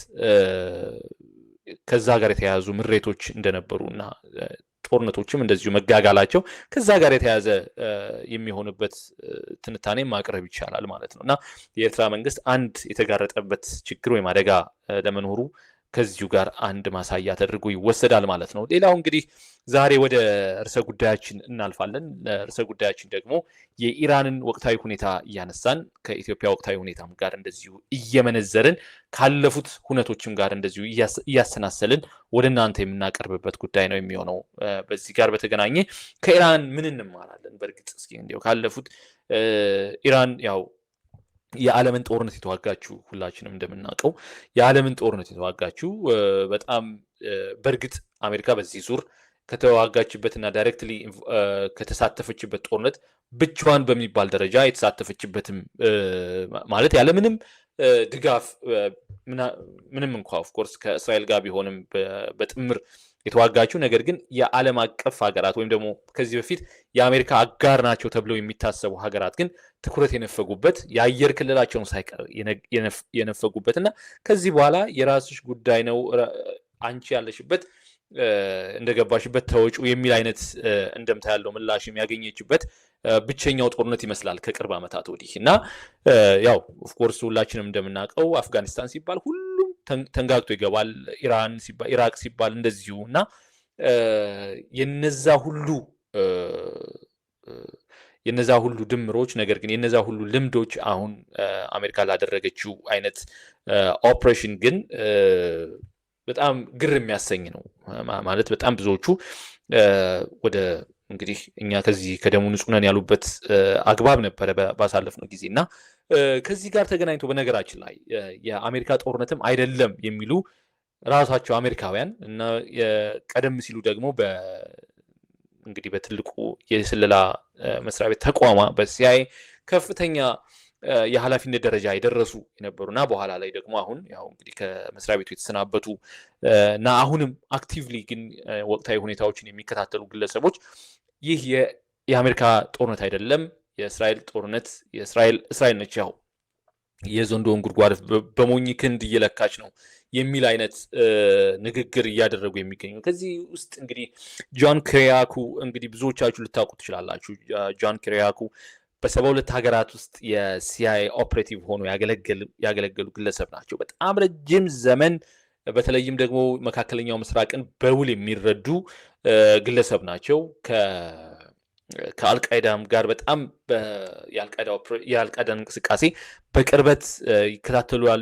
ከዛ ጋር የተያያዙ ምሬቶች እንደነበሩ እና ጦርነቶችም እንደዚሁ መጋጋላቸው ከዛ ጋር የተያያዘ የሚሆንበት ትንታኔ ማቅረብ ይቻላል ማለት ነው እና የኤርትራ መንግስት አንድ የተጋረጠበት ችግር ወይም አደጋ ለመኖሩ ከዚሁ ጋር አንድ ማሳያ ተደርጎ ይወሰዳል ማለት ነው። ሌላው እንግዲህ ዛሬ ወደ ርዕሰ ጉዳያችን እናልፋለን። ርዕሰ ጉዳያችን ደግሞ የኢራንን ወቅታዊ ሁኔታ እያነሳን ከኢትዮጵያ ወቅታዊ ሁኔታም ጋር እንደዚሁ እየመነዘርን ካለፉት ሁነቶችም ጋር እንደዚሁ እያሰናሰልን ወደ እናንተ የምናቀርብበት ጉዳይ ነው የሚሆነው። በዚህ ጋር በተገናኘ ከኢራን ምን እንማራለን? በእርግጥ እስኪ እንዲያው ካለፉት ኢራን ያው የዓለምን ጦርነት የተዋጋችው ሁላችንም እንደምናውቀው የዓለምን ጦርነት የተዋጋችው በጣም በእርግጥ አሜሪካ በዚህ ዙር ከተዋጋችበትና ዳይሬክትሊ ከተሳተፈችበት ጦርነት ብቻዋን በሚባል ደረጃ የተሳተፈችበትም ማለት ያለምንም ድጋፍ ምንም እንኳ ኦፍኮርስ ከእስራኤል ጋር ቢሆንም በጥምር የተዋጋችው ነገር ግን የዓለም አቀፍ ሀገራት ወይም ደግሞ ከዚህ በፊት የአሜሪካ አጋር ናቸው ተብለው የሚታሰቡ ሀገራት ግን ትኩረት የነፈጉበት የአየር ክልላቸውን ሳይቀር የነፈጉበት እና ከዚህ በኋላ የራስሽ ጉዳይ ነው አንቺ ያለሽበት እንደገባሽበት ተወጩ የሚል አይነት እንደምታ ያለው ምላሽ የሚያገኘችበት ብቸኛው ጦርነት ይመስላል ከቅርብ ዓመታት ወዲህ እና ያው ኦፍኮርስ ሁላችንም እንደምናውቀው አፍጋኒስታን ሲባል ሁሉም ተንጋግቶ ይገባል። ኢራን ሲባል ኢራቅ ሲባል እንደዚሁ እና የነዛ ሁሉ ድምሮች ነገር ግን የነዛ ሁሉ ልምዶች አሁን አሜሪካ ላደረገችው አይነት ኦፕሬሽን ግን በጣም ግር የሚያሰኝ ነው ማለት በጣም ብዙዎቹ ወደ እንግዲህ እኛ ከዚህ ከደሙ ንጹህ ነን ያሉበት አግባብ ነበረ ባሳለፍነው ጊዜ እና ከዚህ ጋር ተገናኝቶ በነገራችን ላይ የአሜሪካ ጦርነትም አይደለም የሚሉ ራሳቸው አሜሪካውያን እና ቀደም ሲሉ ደግሞ እንግዲህ በትልቁ የስለላ መስሪያ ቤት ተቋማ በሲአይኤ ከፍተኛ የኃላፊነት ደረጃ የደረሱ የነበሩና በኋላ ላይ ደግሞ አሁን ያው እንግዲህ ከመስሪያ ቤቱ የተሰናበቱ እና አሁንም አክቲቭሊ ግን ወቅታዊ ሁኔታዎችን የሚከታተሉ ግለሰቦች ይህ የአሜሪካ ጦርነት አይደለም የእስራኤል ጦርነት እስራኤል ነች ያው የዘንዶውን ጉድጓድ በሞኝ ክንድ እየለካች ነው የሚል አይነት ንግግር እያደረጉ የሚገኙ። ከዚህ ውስጥ እንግዲህ ጆን ኪሪያኩ እንግዲህ ብዙዎቻችሁ ልታውቁ ትችላላችሁ። ጆን ኪሪያኩ በ72 ሀገራት ውስጥ የሲአይኤ ኦፕሬቲቭ ሆኖ ያገለገሉ ግለሰብ ናቸው። በጣም ረጅም ዘመን በተለይም ደግሞ መካከለኛው ምስራቅን በውል የሚረዱ ግለሰብ ናቸው። ከአልቃይዳም ጋር በጣም የአልቃይዳን እንቅስቃሴ በቅርበት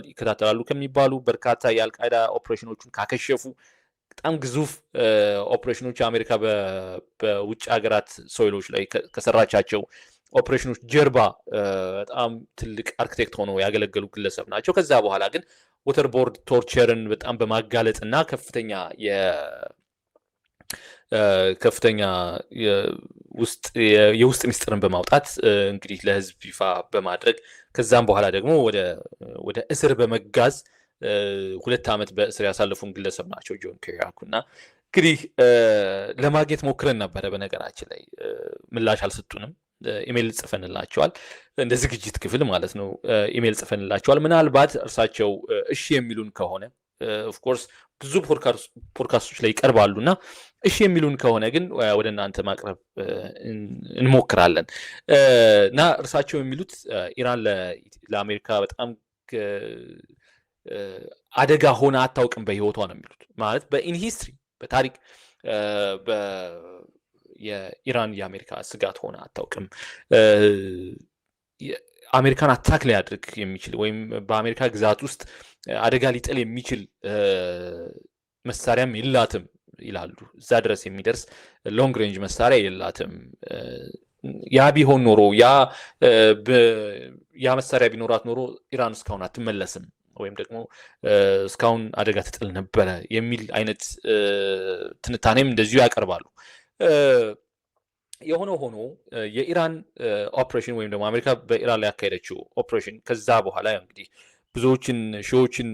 ይከታተላሉ ከሚባሉ በርካታ የአልቃይዳ ኦፕሬሽኖችን ካከሸፉ በጣም ግዙፍ ኦፕሬሽኖች አሜሪካ በውጭ ሀገራት ሶይሎች ላይ ከሰራቻቸው ኦፕሬሽኖች ጀርባ በጣም ትልቅ አርክቴክት ሆነው ያገለገሉ ግለሰብ ናቸው። ከዛ በኋላ ግን ወተርቦርድ ቶርቸርን በጣም በማጋለጥ እና ከፍተኛ የውስጥ ሚስጥርን በማውጣት እንግዲህ ለህዝብ ይፋ በማድረግ ከዛም በኋላ ደግሞ ወደ እስር በመጋዝ 2 ዓመት በእስር ያሳለፉን ግለሰብ ናቸው ጆን ኪሪያኩ። እና እንግዲህ ለማግኘት ሞክረን ነበረ። በነገራችን ላይ ምላሽ አልሰጡንም። ኢሜል ጽፈንላቸዋል፣ እንደ ዝግጅት ክፍል ማለት ነው። ኢሜል ጽፈንላቸዋል። ምናልባት እርሳቸው እሺ የሚሉን ከሆነ ኦፍኮርስ ብዙ ፖድካስቶች ላይ ይቀርባሉ እና እሺ የሚሉን ከሆነ ግን ወደ እናንተ ማቅረብ እንሞክራለን። እና እርሳቸው የሚሉት ኢራን ለአሜሪካ በጣም አደጋ ሆነ አታውቅም በህይወቷ ነው የሚሉት። ማለት በኢን ሂስትሪ በታሪክ የኢራን የአሜሪካ ስጋት ሆነ አታውቅም። አሜሪካን አታክ ሊያድርግ የሚችል ወይም በአሜሪካ ግዛት ውስጥ አደጋ ሊጥል የሚችል መሳሪያም የላትም ይላሉ። እዛ ድረስ የሚደርስ ሎንግ ሬንጅ መሳሪያ የላትም። ያ ቢሆን ኖሮ ያ መሳሪያ ቢኖራት ኖሮ ኢራን እስካሁን አትመለስም ወይም ደግሞ እስካሁን አደጋ ትጥል ነበረ የሚል አይነት ትንታኔም እንደዚሁ ያቀርባሉ። የሆነ ሆኖ የኢራን ኦፕሬሽን ወይም ደግሞ አሜሪካ በኢራን ላይ ያካሄደችው ኦፕሬሽን ከዛ በኋላ እንግዲህ ብዙዎችን ሺዎችን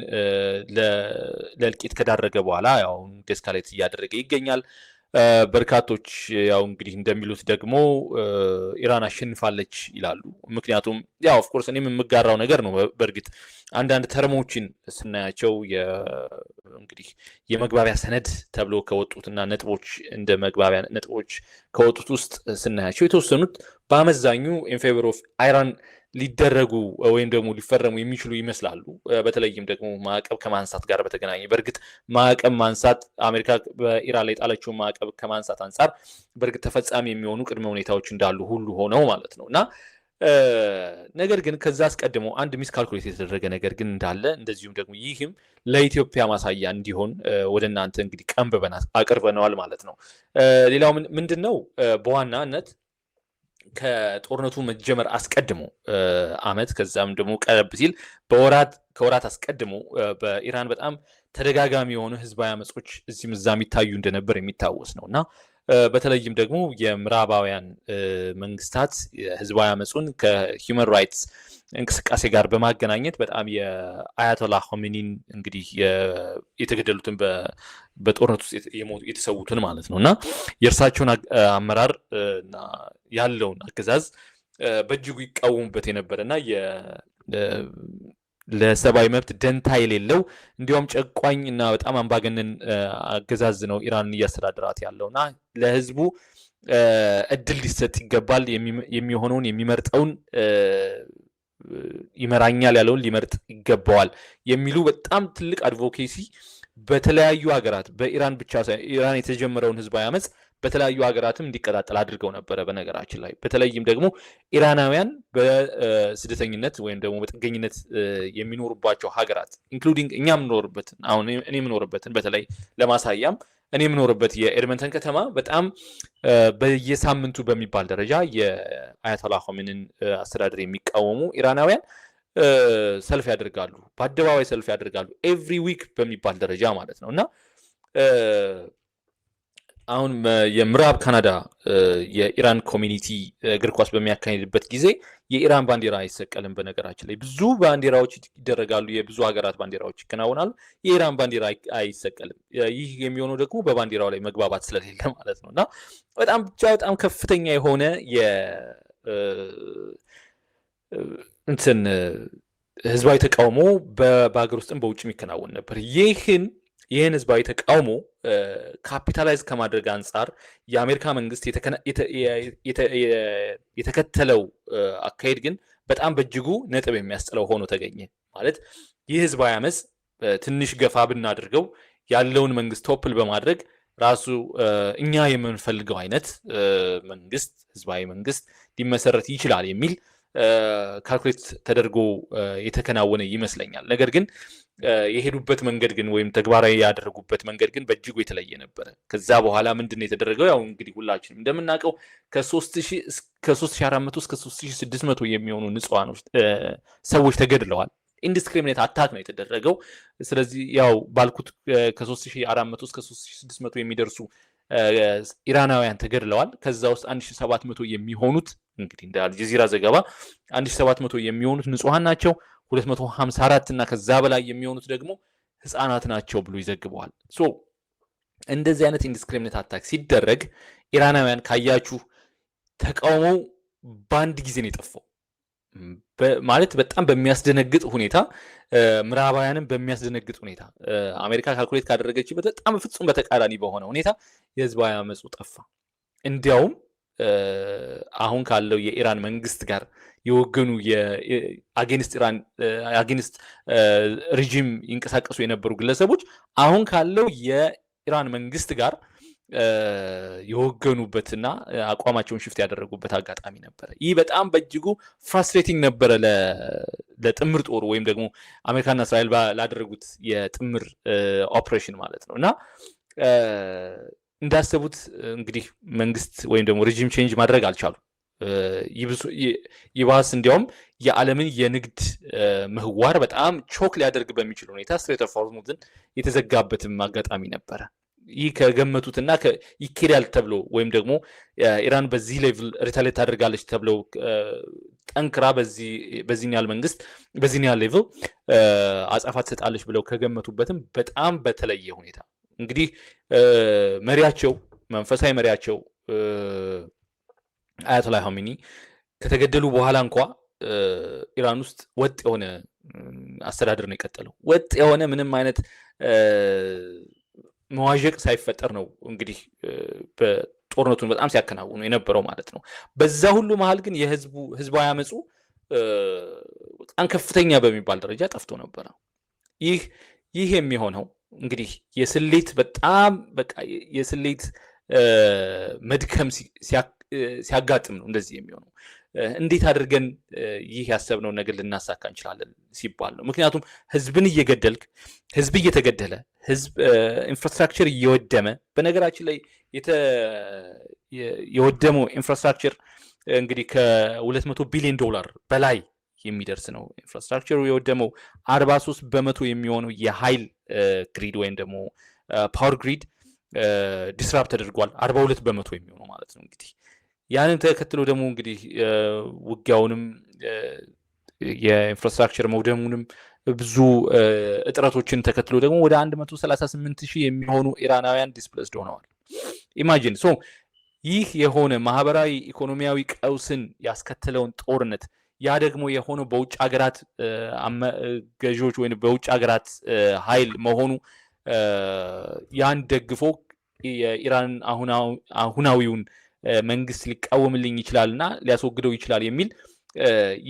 ለእልቂት ከዳረገ በኋላ ያው ዴስካሌት እያደረገ ይገኛል። በርካቶች ያው እንግዲህ እንደሚሉት ደግሞ ኢራን አሸንፋለች ይላሉ። ምክንያቱም ያው ኦፍ ኮርስ እኔም የምጋራው ነገር ነው። በእርግጥ አንዳንድ ተርሞችን ስናያቸው እንግዲህ የመግባቢያ ሰነድ ተብሎ ከወጡትና ነጥቦች እንደ መግባቢያ ነጥቦች ከወጡት ውስጥ ስናያቸው የተወሰኑት በአመዛኙ ኢን ፌቨር ኦፍ ኢራን ሊደረጉ ወይም ደግሞ ሊፈረሙ የሚችሉ ይመስላሉ። በተለይም ደግሞ ማዕቀብ ከማንሳት ጋር በተገናኘ በእርግጥ ማዕቀብ ማንሳት አሜሪካ በኢራን ላይ ጣለችውን ማዕቀብ ከማንሳት አንጻር በእርግጥ ተፈጻሚ የሚሆኑ ቅድመ ሁኔታዎች እንዳሉ ሁሉ ሆነው ማለት ነው እና ነገር ግን ከዛ አስቀድሞ አንድ ሚስ ካልኩሌት የተደረገ ነገር ግን እንዳለ እንደዚሁም ደግሞ ይህም ለኢትዮጵያ ማሳያ እንዲሆን ወደ እናንተ እንግዲህ ቀንብበን አቅርበነዋል ማለት ነው። ሌላው ምንድነው በዋናነት ከጦርነቱ መጀመር አስቀድሞ አመት ከዛም ደግሞ ቀረብ ሲል ከወራት አስቀድሞ በኢራን በጣም ተደጋጋሚ የሆኑ ህዝባዊ አመጾች እዚህም እዛም ይታዩ እንደነበር የሚታወስ ነው እና በተለይም ደግሞ የምዕራባውያን መንግስታት ህዝባዊ አመጹን ከሂውመን ራይትስ እንቅስቃሴ ጋር በማገናኘት በጣም የአያቶላ ሆሜኒን እንግዲህ የተገደሉትን በጦርነት ውስጥ የተሰዉትን ማለት ነው እና የእርሳቸውን አመራር እና ያለውን አገዛዝ በእጅጉ ይቃወሙበት የነበረ እና ለሰብአዊ መብት ደንታ የሌለው እንዲሁም ጨቋኝ እና በጣም አምባገነን አገዛዝ ነው ኢራንን እያስተዳደራት ያለውና ለህዝቡ እድል ሊሰጥ ይገባል፣ የሚሆነውን የሚመርጠውን ይመራኛል ያለውን ሊመርጥ ይገባዋል የሚሉ በጣም ትልቅ አድቮኬሲ በተለያዩ ሀገራት በኢራን ብቻ ሳይሆን ኢራን የተጀመረውን ህዝባዊ አመጽ በተለያዩ ሀገራትም እንዲቀጣጠል አድርገው ነበረ። በነገራችን ላይ በተለይም ደግሞ ኢራናውያን በስደተኝነት ወይም ደግሞ በጥገኝነት የሚኖሩባቸው ሀገራት ኢንክሉዲንግ እኛ የምኖርበትን አሁን እኔ የምኖርበትን በተለይ ለማሳያም እኔ የምኖርበት የኤድመንተን ከተማ በጣም በየሳምንቱ በሚባል ደረጃ የአያቶላ ሆሜኒን አስተዳደር የሚቃወሙ ኢራናውያን ሰልፍ ያደርጋሉ፣ በአደባባይ ሰልፍ ያደርጋሉ ኤቭሪ ዊክ በሚባል ደረጃ ማለት ነው እና አሁን የምዕራብ ካናዳ የኢራን ኮሚኒቲ እግር ኳስ በሚያካሂድበት ጊዜ የኢራን ባንዲራ አይሰቀልም። በነገራችን ላይ ብዙ ባንዲራዎች ይደረጋሉ፣ የብዙ ሀገራት ባንዲራዎች ይከናወናሉ፣ የኢራን ባንዲራ አይሰቀልም። ይህ የሚሆነው ደግሞ በባንዲራው ላይ መግባባት ስለሌለ ማለት ነው እና በጣም ከፍተኛ የሆነ እንትን ህዝባዊ ተቃውሞ በሀገር ውስጥም በውጭ የሚከናወን ነበር። ይህን ህዝባዊ ተቃውሞ ካፒታላይዝ ከማድረግ አንጻር የአሜሪካ መንግስት የተከተለው አካሄድ ግን በጣም በእጅጉ ነጥብ የሚያስጥለው ሆኖ ተገኘ። ማለት ይህ ህዝባዊ አመፅ ትንሽ ገፋ ብናድርገው ያለውን መንግስት ቶፕል በማድረግ ራሱ እኛ የምንፈልገው አይነት መንግስት ህዝባዊ መንግስት ሊመሰረት ይችላል የሚል ካልኩሌት ተደርጎ የተከናወነ ይመስለኛል። ነገር ግን የሄዱበት መንገድ ግን ወይም ተግባራዊ ያደረጉበት መንገድ ግን በእጅጉ የተለየ ነበረ። ከዛ በኋላ ምንድን ነው የተደረገው? ያው እንግዲህ ሁላችንም እንደምናውቀው ከ3400 እስከ 3600 የሚሆኑ ንጹሃን ሰዎች ተገድለዋል። ኢንዲስክሪሚኔት አታክ ነው የተደረገው። ስለዚህ ያው ባልኩት ከ3400 እስከ 3600 የሚደርሱ ኢራናውያን ተገድለዋል። ከዛ ውስጥ 1700 የሚሆኑት እንግዲህ እንደ አልጀዚራ ዘገባ 1700 የሚሆኑት ንጹሃን ናቸው። 254 እና ከዛ በላይ የሚሆኑት ደግሞ ህፃናት ናቸው ብሎ ይዘግበዋል። ሶ እንደዚህ አይነት ኢንዲስክሪሚኔት አታክ ሲደረግ ኢራናውያን ካያችሁ ተቃውሞው በአንድ ጊዜ ነው የጠፋው። ማለት በጣም በሚያስደነግጥ ሁኔታ፣ ምዕራባውያንም በሚያስደነግጥ ሁኔታ፣ አሜሪካ ካልኩሌት ካደረገችበት በጣም ፍጹም በተቃራኒ በሆነ ሁኔታ የህዝባዊ አመፁ ጠፋ። እንዲያውም አሁን ካለው የኢራን መንግስት ጋር የወገኑ አጌንስት ሪጂም ይንቀሳቀሱ የነበሩ ግለሰቦች አሁን ካለው የኢራን መንግስት ጋር የወገኑበትና አቋማቸውን ሽፍት ያደረጉበት አጋጣሚ ነበረ። ይህ በጣም በእጅጉ ፍራስትሬቲንግ ነበረ ለጥምር ጦሩ ወይም ደግሞ አሜሪካና እስራኤል ላደረጉት የጥምር ኦፕሬሽን ማለት ነው። እና እንዳሰቡት እንግዲህ መንግስት ወይም ደግሞ ሬጂም ቼንጅ ማድረግ አልቻሉም። ይባስ እንዲያውም የዓለምን የንግድ ምህዋር በጣም ቾክ ሊያደርግ በሚችል ሁኔታ ስትሬት ኦፍ ሆርሙዝን የተዘጋበትም አጋጣሚ ነበረ። ይህ ከገመቱትና ይኬዳል ተብሎ ወይም ደግሞ ኢራን በዚህ ሌቭል ሪታሌት ታደርጋለች ተብለው ጠንክራ በዚህ ያህል መንግስት በዚህ ያህል ሌቭል አጸፋ ትሰጣለች ብለው ከገመቱበትም በጣም በተለየ ሁኔታ እንግዲህ መሪያቸው መንፈሳዊ መሪያቸው አያቶላ ኻሜኒ ከተገደሉ በኋላ እንኳ ኢራን ውስጥ ወጥ የሆነ አስተዳደር ነው የቀጠለው። ወጥ የሆነ ምንም አይነት መዋዠቅ ሳይፈጠር ነው እንግዲህ በጦርነቱን በጣም ሲያከናውኑ የነበረው ማለት ነው። በዛ ሁሉ መሀል ግን ህዝባዊ አመፁ በጣም ከፍተኛ በሚባል ደረጃ ጠፍቶ ነበረ። ይህ የሚሆነው እንግዲህ የስሌት በጣም በቃ የስሌት መድከም ሲያጋጥም ነው እንደዚህ የሚሆነው። እንዴት አድርገን ይህ ያሰብነውን ነገር ልናሳካ እንችላለን ሲባል ነው። ምክንያቱም ህዝብን እየገደልክ ህዝብ እየተገደለ ህዝብ ኢንፍራስትራክቸር እየወደመ በነገራችን ላይ የወደመው ኢንፍራስትራክቸር እንግዲህ ከ200 ቢሊዮን ዶላር በላይ የሚደርስ ነው። ኢንፍራስትራክቸሩ የወደመው 43% የሚሆነው የኃይል ግሪድ ወይም ደግሞ ፓወር ግሪድ ዲስራፕት ተደርጓል። 42% የሚሆነው ማለት ነው። እንግዲህ ያንን ተከትሎ ደግሞ እንግዲህ ውጊያውንም የኢንፍራስትራክቸር መውደሙንም ብዙ እጥረቶችን ተከትሎ ደግሞ ወደ 138,000 የሚሆኑ ኢራናውያን ዲስፕሌስድ ሆነዋል። ኢማጂን ሶ ይህ የሆነ ማህበራዊ ኢኮኖሚያዊ ቀውስን ያስከተለውን ጦርነት ያ ደግሞ የሆነው በውጭ ሀገራት ገዢዎች ወይም በውጭ ሀገራት ኃይል መሆኑ ያን ደግፎ የኢራን አሁናዊውን መንግስት ሊቃወምልኝ ይችላልና ሊያስወግደው ይችላል የሚል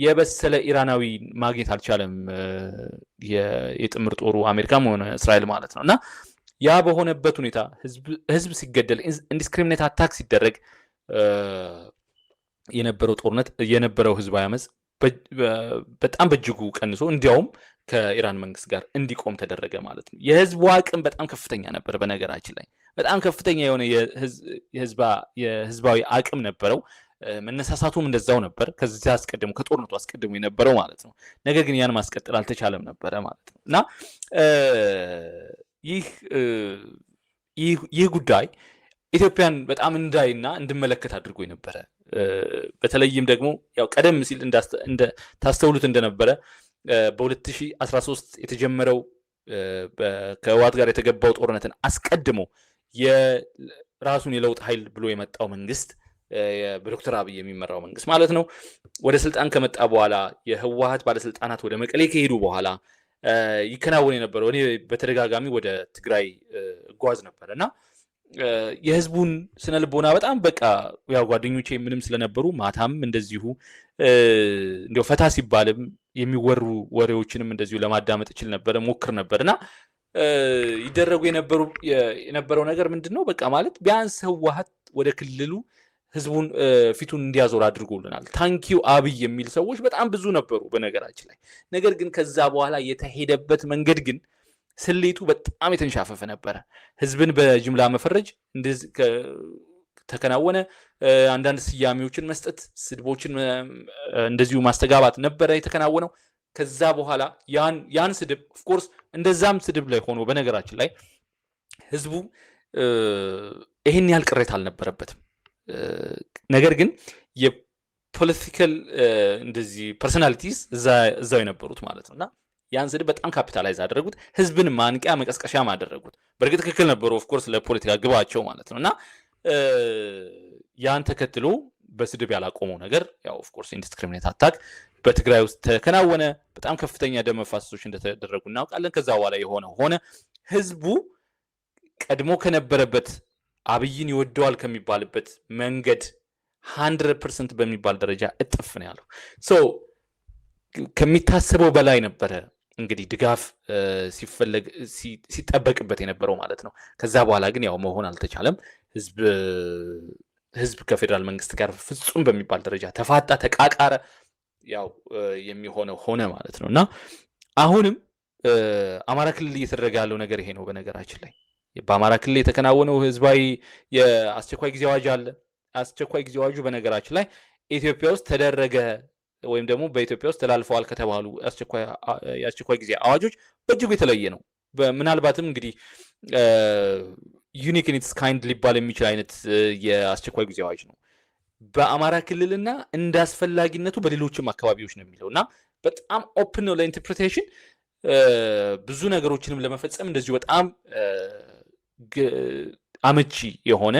የበሰለ ኢራናዊ ማግኘት አልቻለም የጥምር ጦሩ አሜሪካም ሆነ እስራኤል ማለት ነው። እና ያ በሆነበት ሁኔታ ህዝብ ሲገደል ኢንዲስክሪሚኔት አታክ ሲደረግ የነበረው ጦርነት የነበረው ህዝባዊ አመፅ በጣም በእጅጉ ቀንሶ እንዲያውም ከኢራን መንግስት ጋር እንዲቆም ተደረገ ማለት ነው። የህዝቡ አቅም በጣም ከፍተኛ ነበር። በነገራችን ላይ በጣም ከፍተኛ የሆነ የህዝባዊ አቅም ነበረው። መነሳሳቱም እንደዛው ነበር። ከዚያ አስቀድሞ ከጦርነቱ አስቀድሞ የነበረው ማለት ነው። ነገር ግን ያን ማስቀጠል አልተቻለም ነበረ ማለት ነው። እና ይህ ጉዳይ ኢትዮጵያን በጣም እንዳይና እንድመለከት አድርጎ የነበረ በተለይም ደግሞ ያው ቀደም ሲል ታስተውሉት እንደነበረ በ2013 የተጀመረው ከህወሓት ጋር የተገባው ጦርነትን አስቀድሞ የራሱን የለውጥ ኃይል ብሎ የመጣው መንግስት በዶክተር አብይ የሚመራው መንግስት ማለት ነው ወደ ስልጣን ከመጣ በኋላ የህወሓት ባለስልጣናት ወደ መቀሌ ከሄዱ በኋላ ይከናወን የነበረው እኔ በተደጋጋሚ ወደ ትግራይ እጓዝ ነበር እና የህዝቡን ስነልቦና በጣም በቃ ያው ጓደኞቼ ምንም ስለነበሩ ማታም እንደዚሁ እንደው ፈታ ሲባልም የሚወሩ ወሬዎችንም እንደዚሁ ለማዳመጥ እችል ነበር ሞክር ነበርና ይደረጉ የነበረው ነገር ምንድነው በቃ ማለት ቢያንስ ህወሓት ወደ ክልሉ ህዝቡን ፊቱን እንዲያዞር አድርጎልናል ታንኪው አብይ የሚል ሰዎች በጣም ብዙ ነበሩ በነገራችን ላይ ነገር ግን ከዛ በኋላ የተሄደበት መንገድ ግን ስሌቱ በጣም የተንሻፈፈ ነበረ ህዝብን በጅምላ መፈረጅ እንደዚህ ተከናወነ አንዳንድ ስያሜዎችን መስጠት ስድቦችን እንደዚሁ ማስተጋባት ነበረ የተከናወነው ከዛ በኋላ ያን ስድብ ኦፍ ኮርስ እንደዛም ስድብ ላይ ሆኖ በነገራችን ላይ ህዝቡ ይሄን ያህል ቅሬታ አልነበረበትም ነገር ግን የፖለቲካል እንደዚህ ፐርሰናሊቲስ እዛው የነበሩት ማለት ነውና ያን ስድብ በጣም ካፒታላይዝ አደረጉት ህዝብን ማንቂያ መቀስቀሻ ማደረጉት በእርግጥ ትክክል ነበሩ ኦፍ ኮርስ ለፖለቲካ ግባቸው ማለት ነውና ያን ተከትሎ በስድብ ያላቆመው ነገር ያው ኦፍ ኮርስ ኢንዲስክሪሚኔት አታክ በትግራይ ውስጥ ተከናወነ በጣም ከፍተኛ ደም መፋሰሶች እንደተደረጉ እናውቃለን ከዛ በኋላ ሆነ ህዝቡ ቀድሞ ከነበረበት አብይን ይወደዋል ከሚባልበት መንገድ 100% በሚባል ደረጃ እጥፍ ነው ያለው ሶ ከሚታሰበው በላይ ነበረ እንግዲህ ድጋፍ ሲፈለግ ሲጠበቅበት የነበረው ማለት ነው ከዛ በኋላ ግን ያው መሆን አልተቻለም ህዝብ ከፌደራል መንግስት ጋር ፍጹም በሚባል ደረጃ ተፋጣ ተቃቃረ ያው የሚሆነው ሆነ ማለት ነውና አሁንም አማራ ክልል እየተደረገ ያለው ነገር ይሄ ነው በነገራችን ላይ በአማራ ክልል የተከናወነው ህዝባዊ የአስቸኳይ ጊዜ አዋጅ አለ አስቸኳይ ጊዜ አዋጁ በነገራችን ላይ ኢትዮጵያ ውስጥ ተደረገ ወይም ደግሞ በኢትዮጵያ ውስጥ ተላልፈዋል ከተባሉ የአስቸኳይ ጊዜ አዋጆች በእጅጉ የተለየ ነው ምናልባትም እንግዲህ ዩኒክ ኢን ኢትስ ካይንድ ሊባል የሚችል አይነት የአስቸኳይ ጊዜ አዋጅ ነው በአማራ ክልልና እንዳስፈላጊነቱ በሌሎችም አካባቢዎች ነው የሚለውና በጣም ኦፕን ነው ለኢንተርፕሪቴሽን ብዙ ነገሮችንም ለመፈጸም እንደዚሁ በጣም አመቺ የሆነ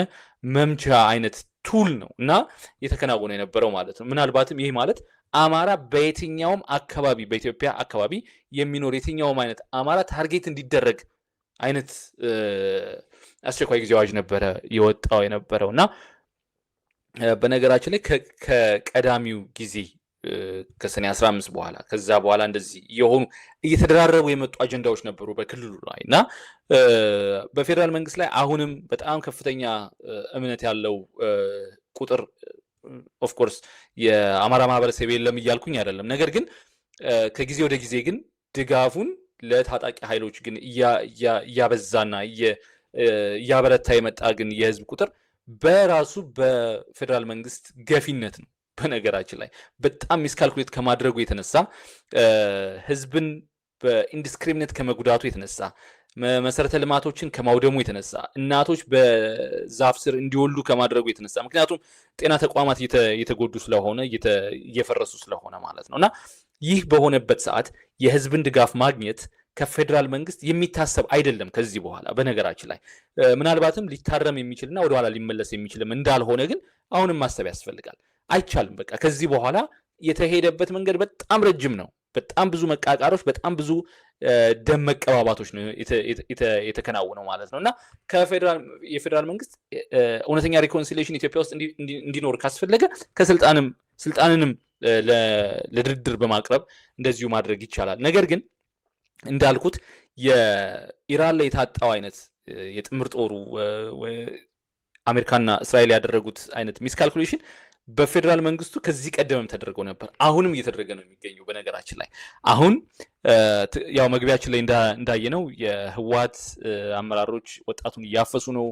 መምቻ አይነት ቱል ነው እና የተከናወነ የነበረው ማለት ነው ምናልባትም ይሄ ማለት አማራ በየትኛውም አካባቢ በኢትዮጵያ አካባቢ የሚኖር የትኛውም አይነት አማራ ታርጌት እንዲደረግ አይነት አስቸኳይ ጊዜ አዋጅ ነበረ የወጣው የነበረውና በነገራችን ላይ ከቀዳሚው ጊዜ ከሰኔ 15 በኋላ ከዛ በኋላ እንደዚህ የሆኑ እየተደራረቡ የመጡ አጀንዳዎች ነበሩ በክልሉ ላይ እና በፌደራል መንግስት ላይ አሁንም በጣም ከፍተኛ እምነት ያለው ቁጥር ኦፍ ኮርስ የአማራ ማህበረሰብ የለም እያልኩኝ አይደለም ነገር ግን ከጊዜ ወደ ጊዜ ግን ድጋፉን ለታጣቂ ኃይሎች ግን እያበዛና እያበረታ የመጣ ግን የህዝብ ቁጥር በራሱ በፌደራል መንግስት ገፊነት ነው በነገራችን ላይ በጣም ሚስካልኩሌት ከማድረጉ የተነሳ ህዝብን በኢንዲስክሪሚኔት ከመጉዳቱ የተነሳ መሰረተ ልማቶችን ከማውደሙ የተነሳ እናቶች በዛፍ ስር እንዲወልዱ ከማድረጉ የተነሳ ምክንያቱም ጤና ተቋማት እየተጎዱ ስለሆነ እየፈረሱ ስለሆነ ማለት ነውና ይህ በሆነበት ሰዓት የህዝብን ድጋፍ ማግኘት ከፌደራል መንግስት የሚታሰብ አይደለም ከዚህ በኋላ በነገራችን ላይ ምናልባትም ሊታረም የሚችልና ወደ ኋላ ሊመለስ የሚችልም እንዳልሆነ ግን አሁንም ማሰብ ያስፈልጋል አይቻልም በቃ ከዚህ በኋላ የተሄደበት መንገድ በጣም ረጅም ነው በጣም ብዙ መቃቃሮች በጣም ብዙ ደም መቀባባቶች ነው የተከናወነው ማለት ነውና የፌደራል መንግስት እውነተኛ ሪኮንሲሊዬሽን ኢትዮጵያ ውስጥ እንዲኖር ካስፈለገ ስልጣንንም ለድርድር በማቅረብ እንደዚሁ ማድረግ ይቻላል ነገር ግን እንዳልኩት የኢራን ላይ የታጣው አይነት የጥምር ጦሩ አሜሪካና እስራኤል ያደረጉት አይነት ሚስካልኩሌሽን በፌደራል መንግስቱ ከዚህ ቀደምም ተደርገው ነበር አሁንም እየተደረገ ነው የሚገኘው በነገራችን ላይ አሁን ያው መግቢያችን ላይ እንዳየነው የህወሓት አመራሮች ወጣቱን እያፈሱ ነው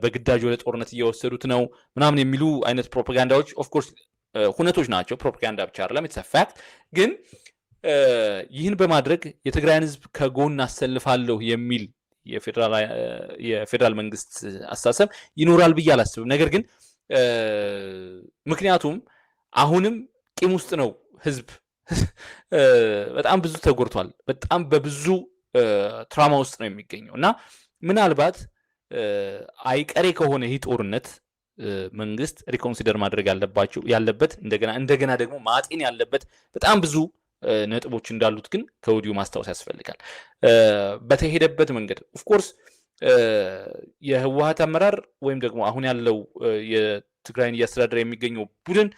በግዳጅ ወደ ጦርነት እየወሰዱት ነው ምናምን የሚሉ አይነት ፕሮፓጋንዳዎች ኦፍ ኮርስ ሁነቶች ናቸው ፕሮፓጋንዳ ብቻ አይደለም ኢትስ ፋክት ግን ይህን በማድረግ የትግራይን ህዝብ ከጎን አሰልፋለሁ የሚል የፌደራል መንግስት አስተሳሰብ ይኖራል ብዬ አላስብም ነገር ግን ምክንያቱም አሁንም ቂም ውስጥ ነው ህዝብ በጣም ብዙ ተጎድቷል በጣም በብዙ ትራማ ውስጥ ነው የሚገኘው እና ምናልባት አይቀሬ ከሆነ ይህ ጦርነት መንግስት ሪኮንሲደር ማድረግ ያለበት እንደገና ደግሞ ማጤን ያለበት በጣም ብዙ ነጥቦች እንዳሉት ግን ከወዲሁ ማስታወስ ያስፈልጋል። በተሄደበት መንገድ ኦፍኮርስ የህወሓት አመራር ወይም ደግሞ አሁን ያለው የትግራይን እያስተዳደረ የሚገኘው ቡድን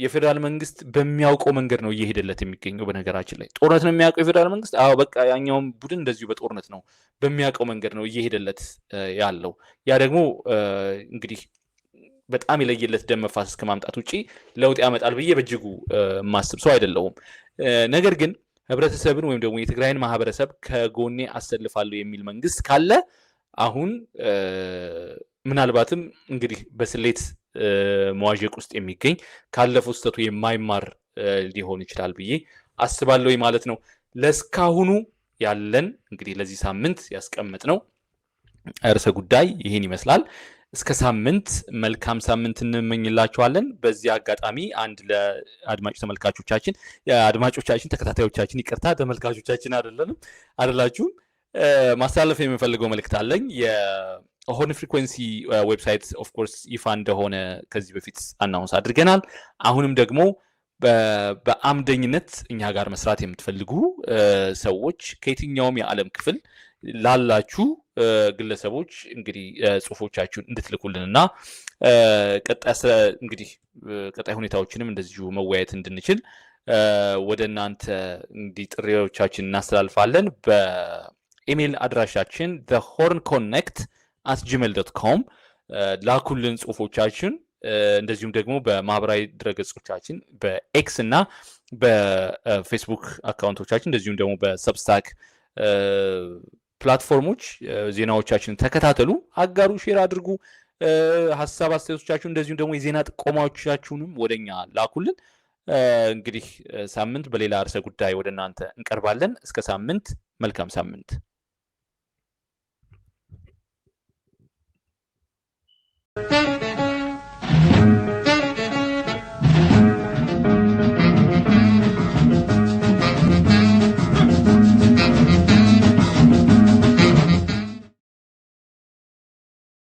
የፌዴራል መንግስት በሚያውቀው መንገድ ነው እየሄደለት የሚገኘው። በነገራችን ላይ ጦርነት ነው የሚያውቀው የፌዴራል መንግስት። አዎ በቃ ያኛውም ቡድን እንደዚሁ በጦርነት ነው በሚያውቀው መንገድ ነው እየሄደለት ያለው። ያ ደግሞ እንግዲህ በጣም የለየለት ደም መፋሰስ ከማምጣት ውጪ ለውጥ ያመጣል ብዬ በእጅጉ ማስብ ሰው አይደለሁም። ነገር ግን ህብረተሰብን ወይም ደግሞ የትግራይን ማህበረሰብ ከጎኔ አሰልፋለሁ የሚል መንግስት ካለ አሁን ምናልባትም እንግዲህ በስሌት መዋዠቅ ውስጥ የሚገኝ ካለፈው ስህተቱ የማይማር ሊሆን ይችላል ብዬ አስባለሁ ማለት ነው። ለስካሁኑ ያለን እንግዲህ ለዚህ ሳምንት ያስቀመጥነው ርዕሰ ጉዳይ ይህን ይመስላል። እስከ ሳምንት መልካም ሳምንት እንመኝላችኋለን። በዚህ አጋጣሚ አንድ ለአድማጭ ተመልካቾቻችን ተከታታዮቻችን ይቅርታ ተመልካቾቻችን አይደላችሁም ማስተላለፍ የምፈልገው መልእክት አለኝ። የሆርን ፍሪኩዌንሲ ዌብሳይት ኦፍ ኮርስ ይፋ እንደሆነ ከዚህ በፊት አናውንስ አድርገናል። አሁንም ደግሞ በአምደኝነት እኛ ጋር መስራት የምትፈልጉ ሰዎች ከየትኛውም የዓለም ክፍል ላላችሁ ግለሰቦች እንግዲህ ጽሁፎቻችሁን እንድትልኩልንና ቀጣይ ሁኔታዎችንም እንደዚሁ መወያየት እንድንችል ወደ እናንተ እንግዲህ ጥሪዎቻችን እናስተላልፋለን። በኢሜይል አድራሻችን thehornconnect@gmail.com ላኩልን ጽሁፎቻችን። እንደዚሁም ደግሞ በማህበራዊ ድረገጾቻችን በኤክስ እና በፌስቡክ አካውንቶቻችን እንደዚሁም ደግሞ በሰብስታክ ፕላትፎርሞች ዜናዎቻችንን ተከታተሉ፣ አጋሩ፣ ሼር አድርጉ። ሀሳብ አስተያየቶቻችሁን እንደዚሁም ደግሞ የዜና ጥቆማዎቻችሁንም ወደኛ ላኩልን። እንግዲህ ሳምንት በሌላ ርዕሰ ጉዳይ ወደ እናንተ እንቀርባለን። እስከ ሳምንት መልካም ሳምንት።